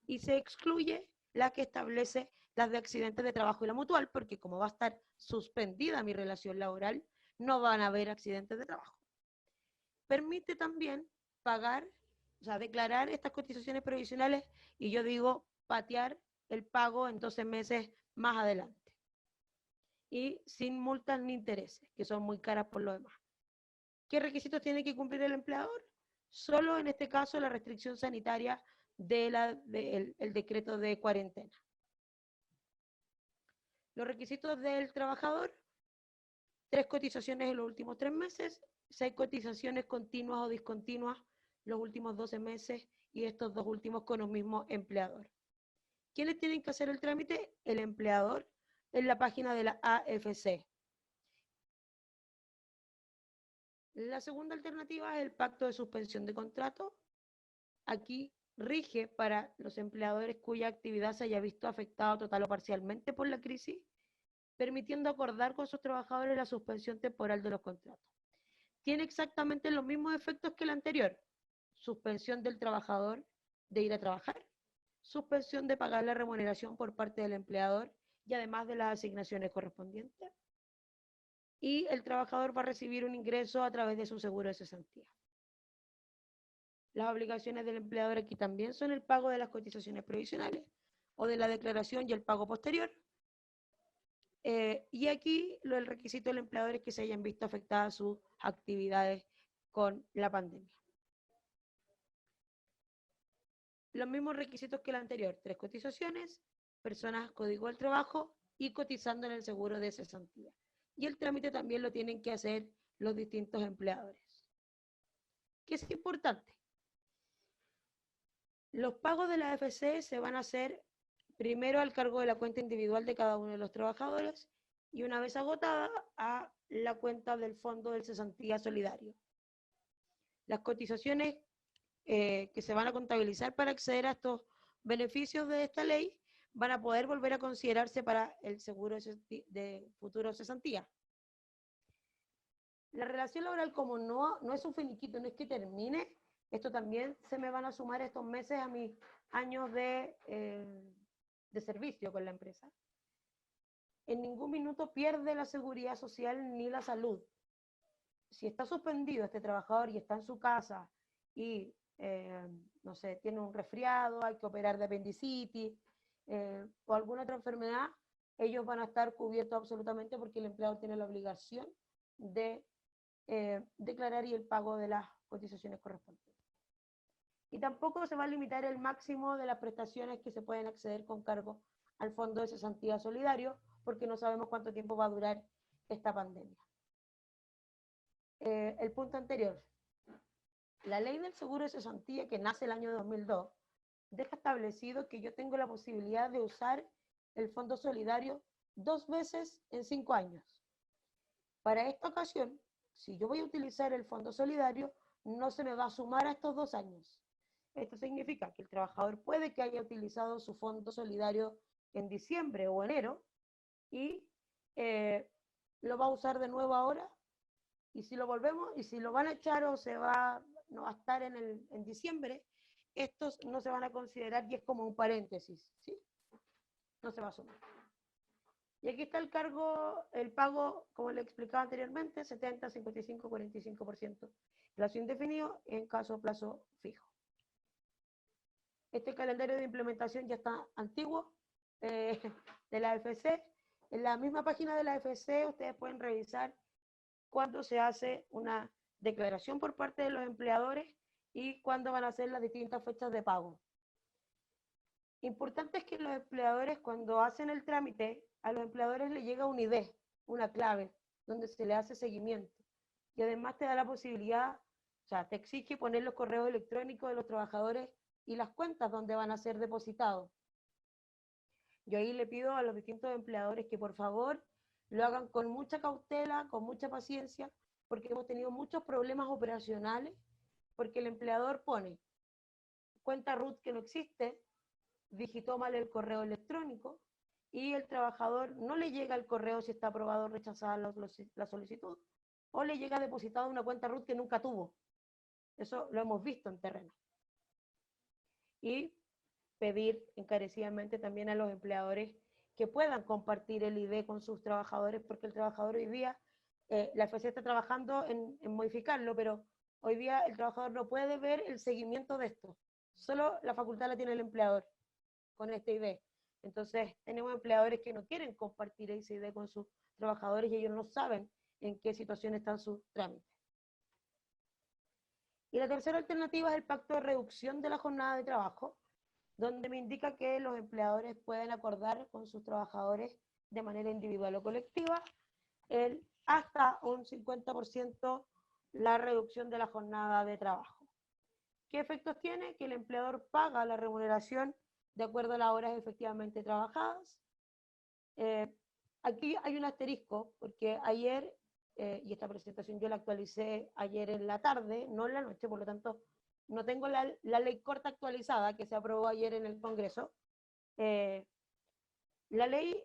y se excluye la que establece las de accidentes de trabajo y la mutual, porque como va a estar suspendida mi relación laboral, no van a haber accidentes de trabajo. Permite también pagar, o sea, declarar estas cotizaciones previsionales, y yo digo patear el pago en 12 meses más adelante. Y sin multas ni intereses, que son muy caras por lo demás. ¿Qué requisitos tiene que cumplir el empleador? solo en este caso la restricción sanitaria del decreto de cuarentena. Los requisitos del trabajador: 3 cotizaciones en los últimos 3 meses, 6 cotizaciones continuas o discontinuas los últimos 12 meses y estos 2 últimos con un mismo empleador. ¿Quiénes tienen que hacer el trámite? El empleador, en la página de la AFC. La segunda alternativa es el pacto de suspensión de contrato. Aquí rige para los empleadores cuya actividad se haya visto afectada total o parcialmente por la crisis, permitiendo acordar con sus trabajadores la suspensión temporal de los contratos. Tiene exactamente los mismos efectos que el anterior: suspensión del trabajador de ir a trabajar, suspensión de pagar la remuneración por parte del empleador y además de las asignaciones correspondientes. Y el trabajador va a recibir un ingreso a través de su seguro de cesantía. Las obligaciones del empleador aquí también son el pago de las cotizaciones provisionales o de la declaración y el pago posterior. Y aquí el requisito del empleador es que se hayan visto afectadas sus actividades con la pandemia. Los mismos requisitos que el anterior: 3 cotizaciones, personas código del trabajo y cotizando en el seguro de cesantía. Y el trámite también lo tienen que hacer los distintos empleadores. ¿Qué es importante? Los pagos de la AFC se van a hacer primero al cargo de la cuenta individual de cada uno de los trabajadores y una vez agotada a la cuenta del Fondo de Cesantía Solidario. Las cotizaciones que se van a contabilizar para acceder a estos beneficios de esta ley van a poder volver a considerarse para el seguro de futuro cesantía. La relación laboral, como no es un finiquito, no es que termine, esto también se me van a sumar estos meses a mis años de servicio con la empresa. En ningún minuto pierde la seguridad social ni la salud. Si está suspendido este trabajador y está en su casa y, no sé, tiene un resfriado, hay que operar de apendicitis o alguna otra enfermedad, ellos van a estar cubiertos absolutamente porque el empleador tiene la obligación de declarar y el pago de las cotizaciones correspondientes. Y tampoco se va a limitar el máximo de las prestaciones que se pueden acceder con cargo al Fondo de Cesantía Solidario, porque no sabemos cuánto tiempo va a durar esta pandemia. El punto anterior: la ley del seguro de cesantía, que nace el año 2002, deja establecido que yo tengo la posibilidad de usar el Fondo Solidario 2 veces en 5 años. Para esta ocasión, si yo voy a utilizar el Fondo Solidario, no se me va a sumar a estos 2 años. Esto significa que el trabajador puede que haya utilizado su Fondo Solidario en diciembre o enero y lo va a usar de nuevo ahora, y si lo volvemos, y si lo van a echar o no va a estar en diciembre, estos no se van a considerar y es como un paréntesis, ¿sí? No se va a sumar. Y aquí está el pago, como le explicaba anteriormente: 70, 55, 45%. Plazo indefinido en caso de plazo fijo. Este calendario de implementación ya está antiguo de la AFC. En la misma página de la AFC ustedes pueden revisar cuándo se hace una declaración por parte de los empleadores y cuándo van a ser las distintas fechas de pago. Importante es que los empleadores, cuando hacen el trámite, a los empleadores les llega un ID, una clave, donde se le hace seguimiento. Y además te da la posibilidad, o sea, te exige poner los correos electrónicos de los trabajadores y las cuentas donde van a ser depositados. Yo ahí le pido a los distintos empleadores que por favor lo hagan con mucha cautela, con mucha paciencia, porque hemos tenido muchos problemas operacionales, porque el empleador pone cuenta root que no existe, digitó mal el correo electrónico y el trabajador no le llega el correo si está aprobado o rechazada la solicitud, o le llega depositada una cuenta root que nunca tuvo. Eso lo hemos visto en terreno. Y pedir encarecidamente también a los empleadores que puedan compartir el ID con sus trabajadores, porque el trabajador hoy día, la FC está trabajando en modificarlo, pero hoy día el trabajador no puede ver el seguimiento de esto. Solo la facultad la tiene el empleador con este ID. Entonces, tenemos empleadores que no quieren compartir ese ID con sus trabajadores y ellos no saben en qué situación están sus trámites. Y la tercera alternativa es el pacto de reducción de la jornada de trabajo, donde me indica que los empleadores pueden acordar con sus trabajadores de manera individual o colectiva hasta un 50% la reducción de la jornada de trabajo. ¿Qué efectos tiene? Que el empleador paga la remuneración de acuerdo a las horas efectivamente trabajadas. Aquí hay un asterisco, porque ayer, y esta presentación yo la actualicé ayer en la tarde, no en la noche, por lo tanto, no tengo la ley corta actualizada que se aprobó ayer en el Congreso. La ley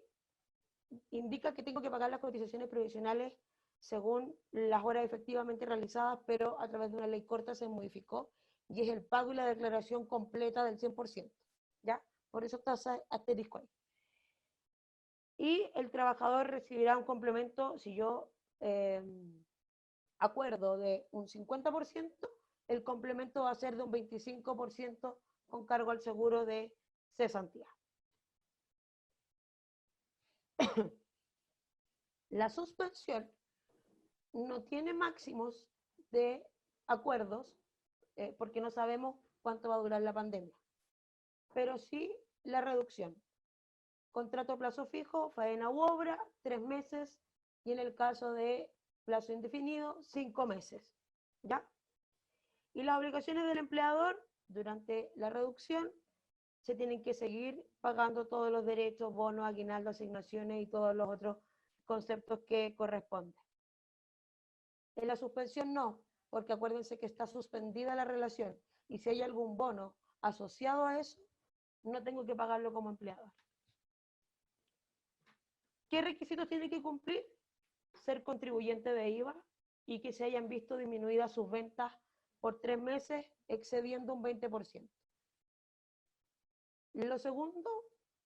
indica que tengo que pagar las cotizaciones provisionales según las horas efectivamente realizadas, pero a través de una ley corta se modificó, y es el pago y la declaración completa del 100%, ¿ya? Por eso está asterisco ahí. Y el trabajador recibirá un complemento, si yo acuerdo de un 50%, el complemento va a ser de un 25% con cargo al seguro de cesantía. La suspensión no tiene máximos de acuerdos, porque no sabemos cuánto va a durar la pandemia, pero sí la reducción. Contrato a plazo fijo, faena u obra, 3 meses, y en el caso de plazo indefinido, 5 meses, ¿ya? Y las obligaciones del empleador durante la reducción se tienen que seguir pagando todos los derechos, bonos, aguinaldo, asignaciones y todos los otros conceptos que corresponden. En la suspensión no, porque acuérdense que está suspendida la relación, y si hay algún bono asociado a eso, no tengo que pagarlo como empleador. ¿Qué requisitos tiene que cumplir? Ser contribuyente de IVA y que se hayan visto disminuidas sus ventas por 3 meses excediendo un 20%. Lo segundo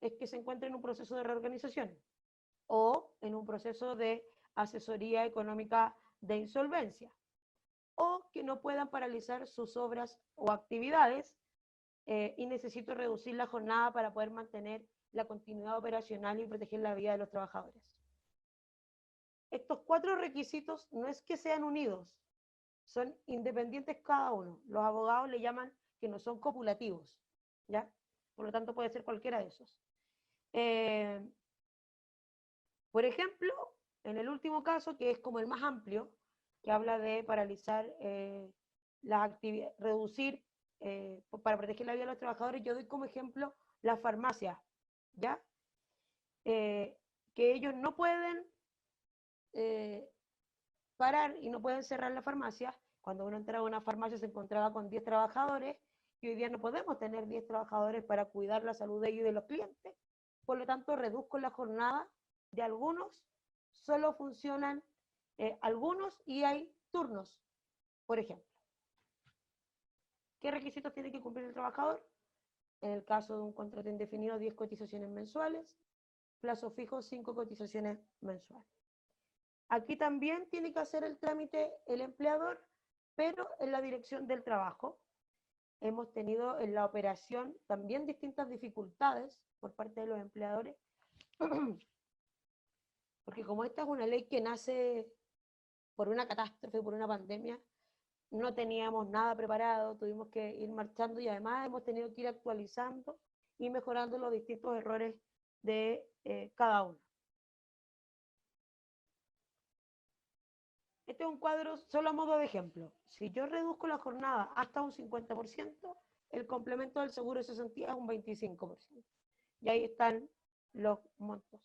es que se encuentre en un proceso de reorganización o en un proceso de asesoría económica de insolvencia, o que no puedan paralizar sus obras o actividades, y necesito reducir la jornada para poder mantener la continuidad operacional y proteger la vida de los trabajadores. Estos 4 requisitos no es que sean unidos, son independientes cada uno. Los abogados le llaman que no son copulativos, ¿ya? Por lo tanto, puede ser cualquiera de esos. Por ejemplo, en el último caso, que es como el más amplio, que habla de paralizar las actividades, reducir, para proteger la vida de los trabajadores, yo doy como ejemplo las farmacias, ¿ya? Que ellos no pueden parar y no pueden cerrar la farmacia. Cuando uno entraba a una farmacia se encontraba con 10 trabajadores, y hoy día no podemos tener 10 trabajadores para cuidar la salud de ellos y de los clientes. Por lo tanto, reduzco la jornada de algunos, solo funcionan algunos, y hay turnos, por ejemplo. ¿Qué requisitos tiene que cumplir el trabajador? En el caso de un contrato indefinido, 10 cotizaciones mensuales, plazo fijo, 5 cotizaciones mensuales. Aquí también tiene que hacer el trámite el empleador, pero en la dirección del trabajo. Hemos tenido en la operación también distintas dificultades por parte de los empleadores, porque como esta es una ley que nace por una catástrofe, por una pandemia, no teníamos nada preparado, tuvimos que ir marchando, y además hemos tenido que ir actualizando y mejorando los distintos errores de cada uno. Este es un cuadro solo a modo de ejemplo. Si yo reduzco la jornada hasta un 50%, el complemento del seguro de cesantía es un 25%. Y ahí están los montos.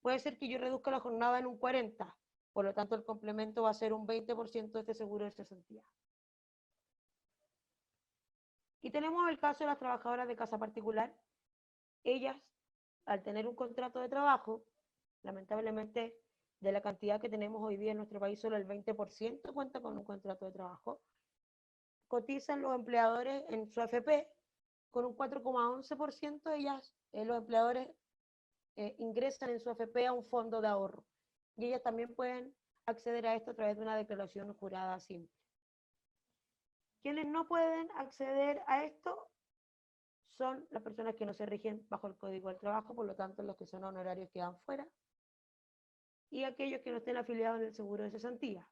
Puede ser que yo reduzca la jornada en un 40%, por lo tanto el complemento va a ser un 20% de este seguro de cesantía. Y tenemos el caso de las trabajadoras de casa particular. Ellas, al tener un contrato de trabajo, lamentablemente, de la cantidad que tenemos hoy día en nuestro país, solo el 20% cuenta con un contrato de trabajo. Cotizan los empleadores en su AFP, con un 4,11%, los empleadores ingresan en su AFP a un fondo de ahorro. Y ellas también pueden acceder a esto a través de una declaración jurada simple. Quienes no pueden acceder a esto son las personas que no se rigen bajo el Código del Trabajo, por lo tanto los que son honorarios quedan fuera, y aquellos que no estén afiliados en el seguro de cesantía.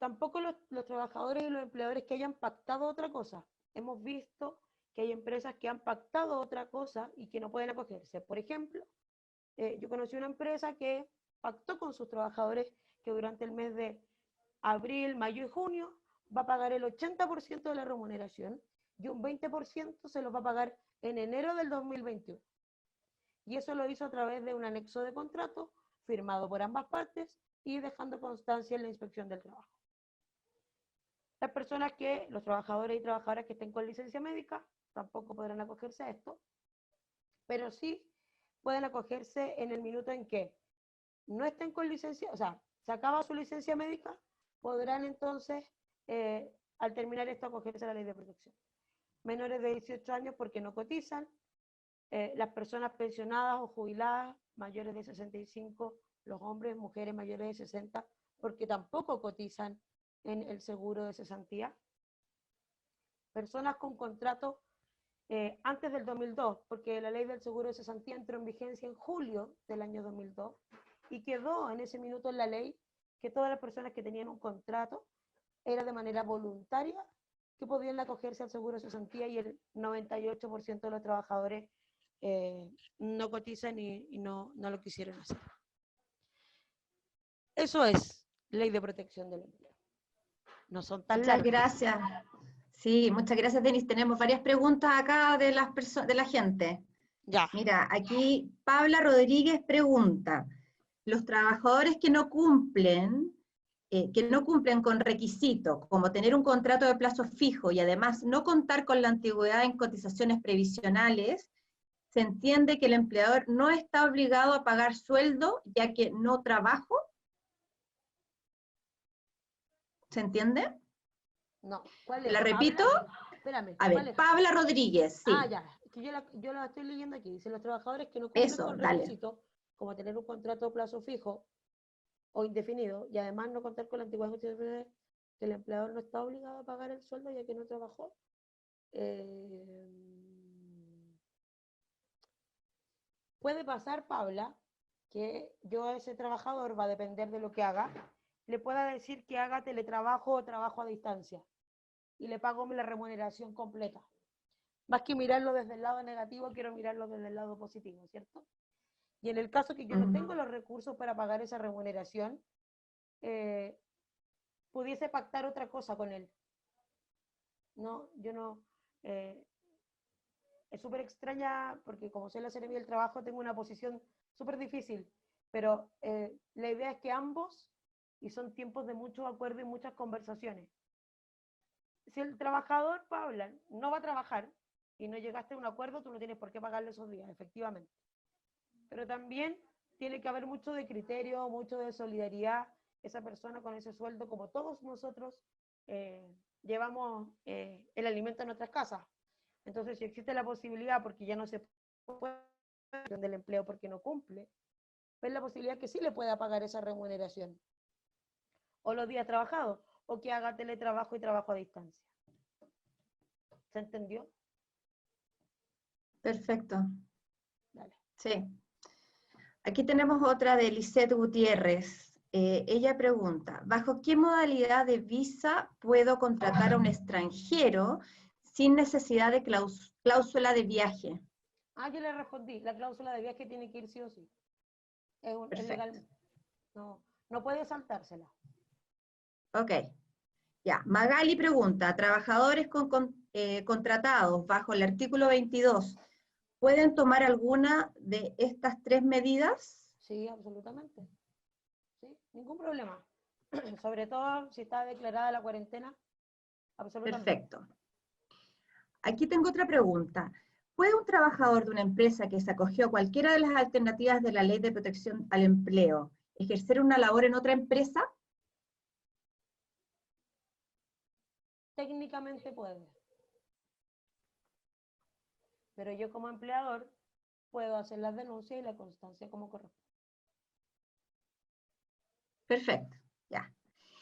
tampoco los trabajadores y los empleadores que hayan pactado otra cosa. Hemos visto que hay empresas que han pactado otra cosa y que no pueden acogerse. Por ejemplo, yo conocí una empresa que pactó con sus trabajadores que durante el mes de abril, mayo y junio va a pagar el 80% de la remuneración y un 20% se los va a pagar en enero del 2021. Y eso lo hizo a través de un anexo de contrato firmado por ambas partes y dejando constancia en la inspección del trabajo. Las personas los trabajadores y trabajadoras que estén con licencia médica tampoco podrán acogerse a esto, pero sí pueden acogerse en el minuto en que no estén con licencia, o sea, se acaba su licencia médica, podrán entonces, al terminar esto, acogerse a la ley de protección. Menores de 18 años porque no cotizan, las personas pensionadas o jubiladas mayores de 65, los hombres, mujeres mayores de 60, porque tampoco cotizan en el seguro de cesantía. Personas con contrato antes del 2002, porque la ley del seguro de cesantía entró en vigencia en julio del año 2002 y quedó en ese minuto en la ley que todas las personas que tenían un contrato era de manera voluntaria que podían acogerse al seguro de cesantía y el 98% de los trabajadores no cotizan y no lo quisieron hacer. Eso es ley de protección del empleo. No son tan Muchas largas. gracias. Sí, muchas gracias, Denise. Tenemos varias preguntas acá de la gente. Ya. Mira, aquí Paula Rodríguez pregunta, los trabajadores que no cumplen con requisitos como tener un contrato de plazo fijo y además no contar con la antigüedad en cotizaciones previsionales, se entiende que el empleador no está obligado a pagar sueldo ya que no trabajo. ¿Se entiende? No. ¿Cuál ¿Te es? la repito? Espérame. A ver, ¿Cuál es? Paula Rodríguez, sí. Ah, ya. Es que yo la estoy leyendo aquí. Dice, los trabajadores que no cumplen Eso, con dale. requisitos, como tener un contrato de plazo fijo o indefinido, y además no contar con la antigüedad justicia que el empleador no está obligado a pagar el sueldo ya que no trabajó. Puede pasar, Paula, que yo a ese trabajador, va a depender de lo que haga, le pueda decir que haga teletrabajo o trabajo a distancia y le pago la remuneración completa. Más que mirarlo desde el lado negativo, quiero mirarlo desde el lado positivo, ¿cierto? Y en el caso que yo no tengo los recursos para pagar esa remuneración, pudiese pactar otra cosa con él. No, yo no... es súper extraña porque como soy la seremi del trabajo tengo una posición súper difícil, pero la idea es que ambos, y son tiempos de mucho acuerdo y muchas conversaciones. Si el trabajador, Paula, no va a trabajar y no llegaste a un acuerdo, tú no tienes por qué pagarle esos días, efectivamente. Pero también tiene que haber mucho de criterio, mucho de solidaridad, esa persona con ese sueldo, como todos nosotros llevamos el alimento a nuestras casas. Entonces, si existe la posibilidad, porque ya no se puede del empleo porque no cumple, pues la posibilidad que sí le pueda pagar esa remuneración. O los días trabajados, o que haga teletrabajo y trabajo a distancia. ¿Se entendió? Perfecto. Dale. Sí. Aquí tenemos otra de Lisette Gutiérrez. Ella pregunta, ¿bajo qué modalidad de visa puedo contratar a un extranjero sin necesidad de cláusula de viaje? Ah, yo le respondí, la cláusula de viaje tiene que ir sí o sí. Es legal. No puede saltársela. Ok. Ya. Magali pregunta, ¿trabajadores contratados bajo el artículo 22 pueden tomar alguna de estas tres medidas? Sí, absolutamente. Sí, ningún problema. Sobre todo si está declarada la cuarentena, absolutamente. Perfecto. Aquí tengo otra pregunta. ¿Puede un trabajador de una empresa que se acogió a cualquiera de las alternativas de la Ley de Protección al Empleo ejercer una labor en otra empresa? Técnicamente puede. Pero yo como empleador puedo hacer las denuncias y la constancia como corresponde. Perfecto, ya.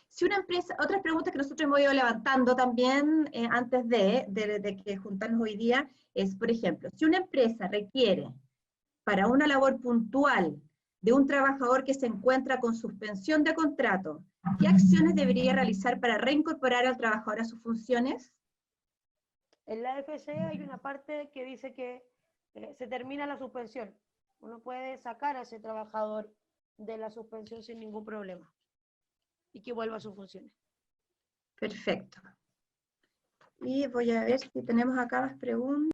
Si una empresa, otras preguntas que nosotros hemos ido levantando también antes de que juntarnos hoy día es, por ejemplo, si una empresa requiere para una labor puntual de un trabajador que se encuentra con suspensión de contrato, ¿Qué acciones debería realizar para reincorporar al trabajador a sus funciones? En la AFC hay una parte que dice que se termina la suspensión. Uno puede sacar a ese trabajador de la suspensión sin ningún problema y que vuelva a sus funciones. Perfecto. Y voy a ver si tenemos acá más preguntas.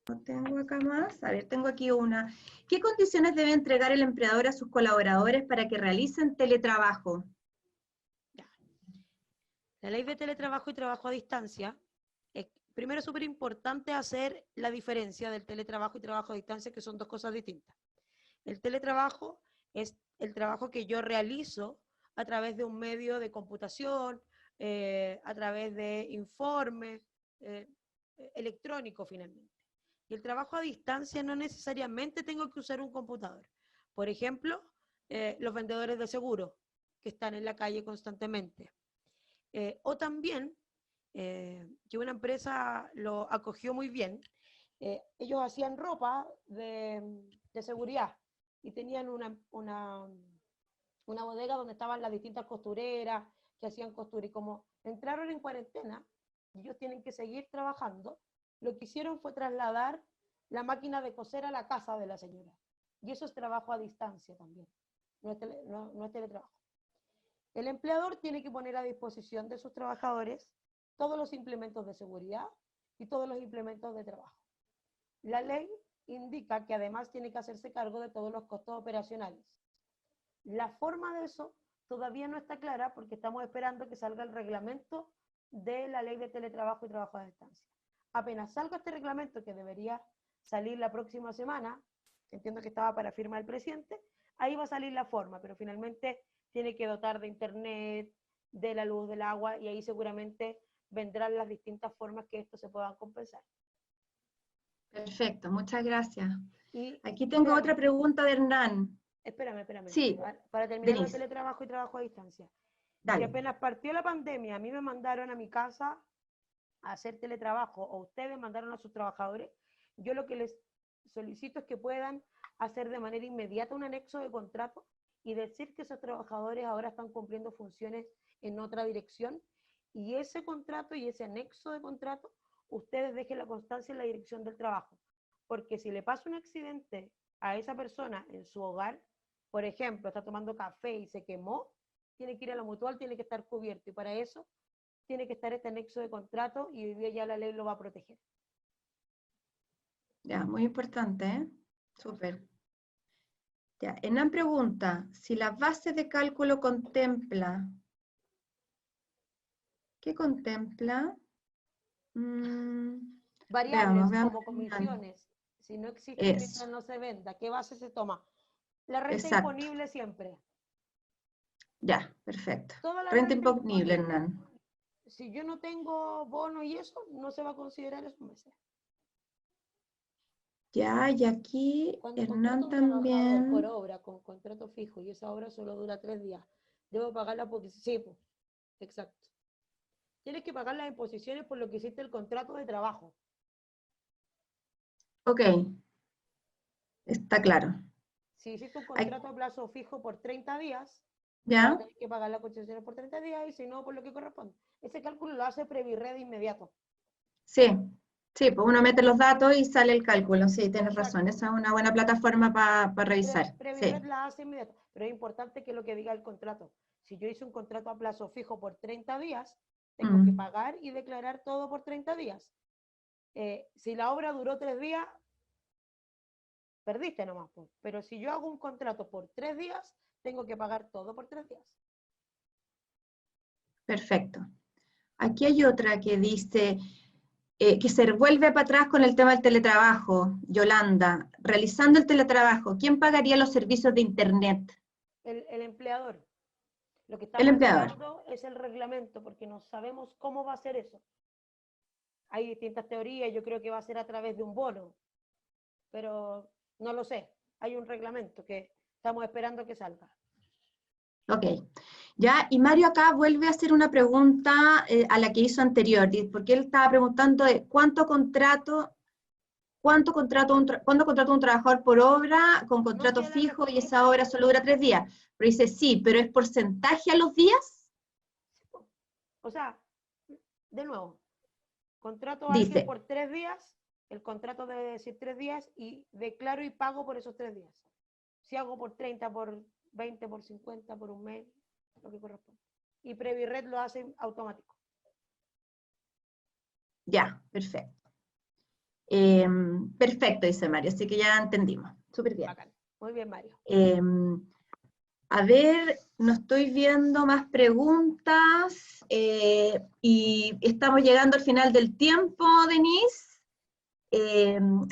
No tengo acá más. A ver, tengo aquí una. ¿Qué condiciones debe entregar el empleador a sus colaboradores para que realicen teletrabajo? La ley de teletrabajo y trabajo a distancia, primero es súper importante hacer la diferencia del teletrabajo y trabajo a distancia, que son dos cosas distintas. El teletrabajo es el trabajo que yo realizo a través de un medio de computación, a través de informes electrónicos finalmente. Y el trabajo a distancia no necesariamente tengo que usar un computador. Por ejemplo, los vendedores de seguros que están en la calle constantemente. O también, que una empresa lo acogió muy bien, ellos hacían ropa de seguridad y tenían una bodega donde estaban las distintas costureras que hacían costura, y como entraron en cuarentena y ellos tienen que seguir trabajando, lo que hicieron fue trasladar la máquina de coser a la casa de la señora. Y eso es trabajo a distancia también, no es teletrabajo. El empleador tiene que poner a disposición de sus trabajadores todos los implementos de seguridad y todos los implementos de trabajo. La ley indica que además tiene que hacerse cargo de todos los costos operacionales. La forma de eso todavía no está clara porque estamos esperando que salga el reglamento de la ley de teletrabajo y trabajo a distancia. Apenas salga este reglamento, que debería salir la próxima semana, entiendo que estaba para firma del presidente, ahí va a salir la forma, pero finalmente tiene que dotar de internet, de la luz, del agua, y ahí seguramente vendrán las distintas formas que esto se puedan compensar. Perfecto, muchas gracias. Y, aquí tengo otra pregunta de Hernán. Espérame. Sí. Para terminar Denise. el teletrabajo y trabajo a distancia. Dale. Si apenas partió la pandemia, a mí me mandaron a mi casa a hacer teletrabajo, o ustedes mandaron a sus trabajadores, yo lo que les solicito es que puedan hacer de manera inmediata un anexo de contrato y decir que esos trabajadores ahora están cumpliendo funciones en otra dirección, y ese contrato y ese anexo de contrato, ustedes dejen la constancia en la dirección del trabajo, porque si le pasa un accidente a esa persona en su hogar, por ejemplo, está tomando café y se quemó, tiene que ir a la mutual, tiene que estar cubierto, y para eso tiene que estar este anexo de contrato, y hoy día ya la ley lo va a proteger. Ya, muy importante, ¿eh? Súper. Ya, Hernán pregunta, si la base de cálculo contempla, ¿qué contempla? Variables veamos. como comisiones, si no existe mientras no se venda, ¿qué base se toma? La renta imponible siempre. Ya, perfecto. Toda la Renta imponible, Hernán. Si yo no tengo bono y eso, no se va a considerar esos meses. Ya, y aquí Cuando Hernán contrato a un trabajador por también. obra con contrato fijo y esa obra solo dura 3 días, debo pagarla porque sí, pues, exacto. Tienes que pagar las imposiciones por lo que hiciste el contrato de trabajo. Ok, está claro. Si hiciste un contrato a plazo fijo por 30 días, ¿Ya? tienes que pagar las cotizaciones por 30 días, y si no, por lo que corresponde. Ese cálculo lo hace Previrred de inmediato. Sí, pues uno mete los datos y sale el cálculo, sí, tienes Exacto. razón. Esa es una buena plataforma para revisar. Previrred Sí. la hace inmediato, pero es importante que lo que diga el contrato. Si yo hice un contrato a plazo fijo por 30 días, tengo que pagar y declarar todo por 30 días. Si la obra duró 3 días, perdiste nomás. Pues. Pero si yo hago un contrato por 3 días, tengo que pagar todo por 3 días. Perfecto. Aquí hay otra que dice que se vuelve para atrás con el tema del teletrabajo. Yolanda, realizando el teletrabajo, ¿quién pagaría los servicios de Internet? El empleador. Lo que El estamos empleador. esperando es el reglamento, porque no sabemos cómo va a ser eso. Hay distintas teorías, yo creo que va a ser a través de un bono, pero no lo sé. Hay un reglamento que estamos esperando que salga. Ok. Ya, y Mario acá vuelve a hacer una pregunta a la que hizo anterior, porque él estaba preguntando de cuánto contrato cuándo contrato un trabajador por obra con contrato queda fijo y reflejado. esa obra solo dura 3 días. Pero dice, sí, pero ¿es porcentaje a los días? O sea, de nuevo, contrato a alguien Dice, por 3 días, el contrato debe decir 3 días y declaro y pago por esos 3 días. Si hago por 30, por 20, por 50, por un mes, lo que corresponde. Y Previred lo hace automático. ya, perfecto. Perfecto, dice Mario, así que ya entendimos. Súper bien. Bacán. Muy bien, Mario. A ver, no estoy viendo más preguntas y estamos llegando al final del tiempo, Denise.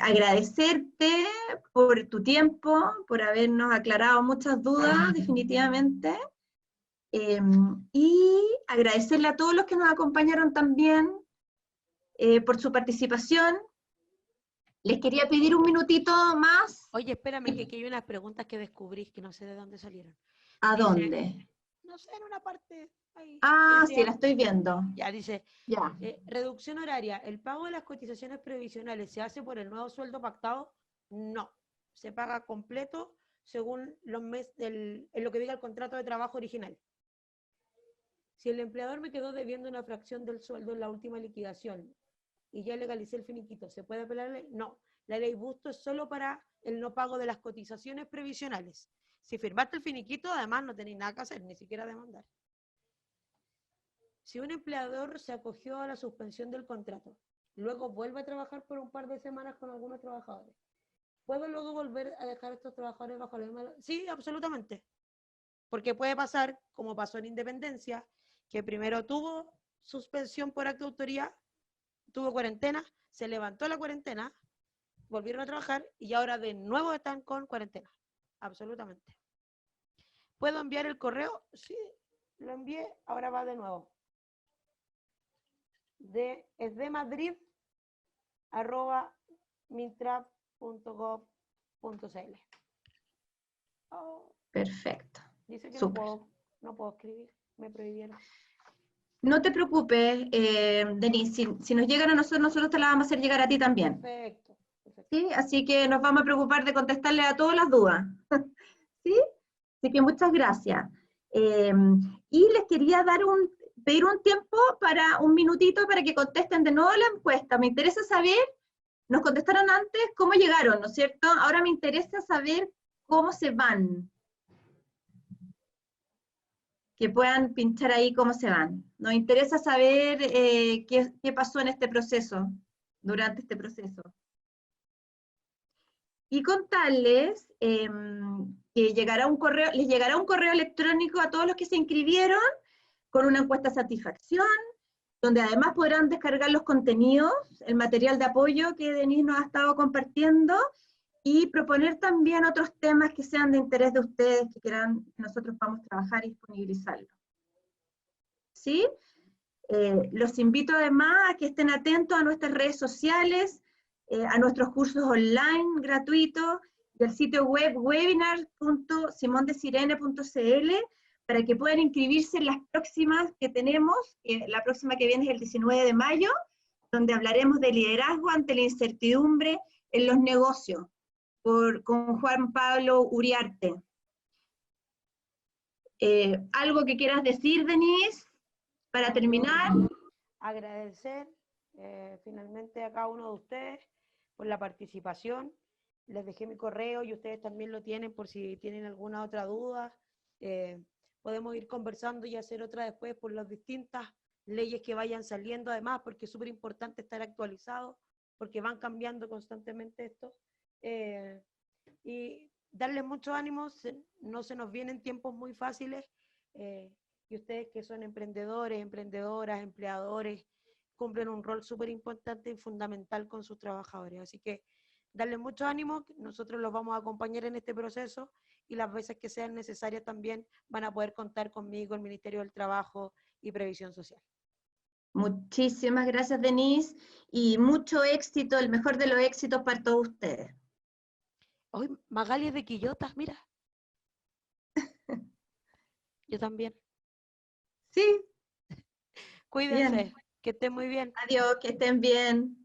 Agradecerte por tu tiempo, por habernos aclarado muchas dudas, definitivamente. Y agradecerle a todos los que nos acompañaron también por su participación. Les quería pedir un minutito más. Oye, espérame, que aquí hay unas preguntas que descubrí que no sé de dónde salieron. ¿A Dice, dónde? no sé, en una parte ahí. Ah, sí, Decía, la estoy viendo. ya dice, Ya. reducción horaria, ¿el pago de las cotizaciones previsionales se hace por el nuevo sueldo pactado? No, se paga completo según los meses, en lo que diga el contrato de trabajo original. Si el empleador me quedó debiendo una fracción del sueldo en la última liquidación y ya legalicé el finiquito, ¿se puede apelar? No, la ley Busto es solo para el no pago de las cotizaciones previsionales. Si firmaste el finiquito, además no tenéis nada que hacer, ni siquiera demandar. Si un empleador se acogió a la suspensión del contrato, luego vuelve a trabajar por un par de semanas con algunos trabajadores, ¿puedo luego volver a dejar a estos trabajadores bajo la misma? Sí, absolutamente. Porque puede pasar, como pasó en Independencia, que primero tuvo suspensión por acto de autoría, tuvo cuarentena, se levantó la cuarentena, volvieron a trabajar y ahora de nuevo están con cuarentena. Absolutamente. ¿Puedo enviar el correo? Sí, lo envié, ahora va de nuevo. Es de Madrid @mintrap.gov.cl. Oh, Perfecto. dice que Súper. no puedo escribir, me prohibieron. No te preocupes, Denise, si nos llegan a nosotros te la vamos a hacer llegar a ti también. Perfecto, perfecto. ¿Sí? Así que nos vamos a preocupar de contestarle a todas las dudas. ¿Sí? Así que muchas gracias. Y les quería pedir un tiempo para un minutito para que contesten de nuevo la encuesta. Me interesa saber, nos contestaron antes cómo llegaron, ¿no es cierto? Ahora me interesa saber cómo se van. Que puedan pinchar ahí cómo se van. Nos interesa saber qué pasó en este proceso, durante este proceso. Y contarles que les llegará un correo electrónico a todos los que se inscribieron con una encuesta de satisfacción, donde además podrán descargar los contenidos, el material de apoyo que Denise nos ha estado compartiendo, y proponer también otros temas que sean de interés de ustedes, que quieran que nosotros podamos trabajar y disponibilizarlos. ¿Sí? Los invito además a que estén atentos a nuestras redes sociales, a nuestros cursos online gratuitos y al sitio web webinar.simondesirene.cl para que puedan inscribirse en las próximas que tenemos. La próxima que viene es el 19 de mayo, donde hablaremos de liderazgo ante la incertidumbre en los negocios, con Juan Pablo Uriarte. ¿Algo que quieras decir, Denise, para terminar? Agradecer finalmente a cada uno de ustedes por la participación. Les dejé mi correo y ustedes también lo tienen por si tienen alguna otra duda. Podemos ir conversando y hacer otra después por las distintas leyes que vayan saliendo, además, porque es súper importante estar actualizado, porque van cambiando constantemente esto. Y darles mucho ánimo, no se nos vienen tiempos muy fáciles, y ustedes que son emprendedores, emprendedoras, empleadores, cumplen un rol súper importante y fundamental con sus trabajadores. Así que darles mucho ánimo, nosotros los vamos a acompañar en este proceso y las veces que sean necesarias también van a poder contar conmigo, el Ministerio del Trabajo y Previsión Social. Muchísimas gracias, Denise, y mucho éxito, el mejor de los éxitos para todos ustedes. Hoy Magali es de Quillota, mira. Yo también. Sí. Cuídense, Bien. que estén muy bien. Adiós, que estén bien.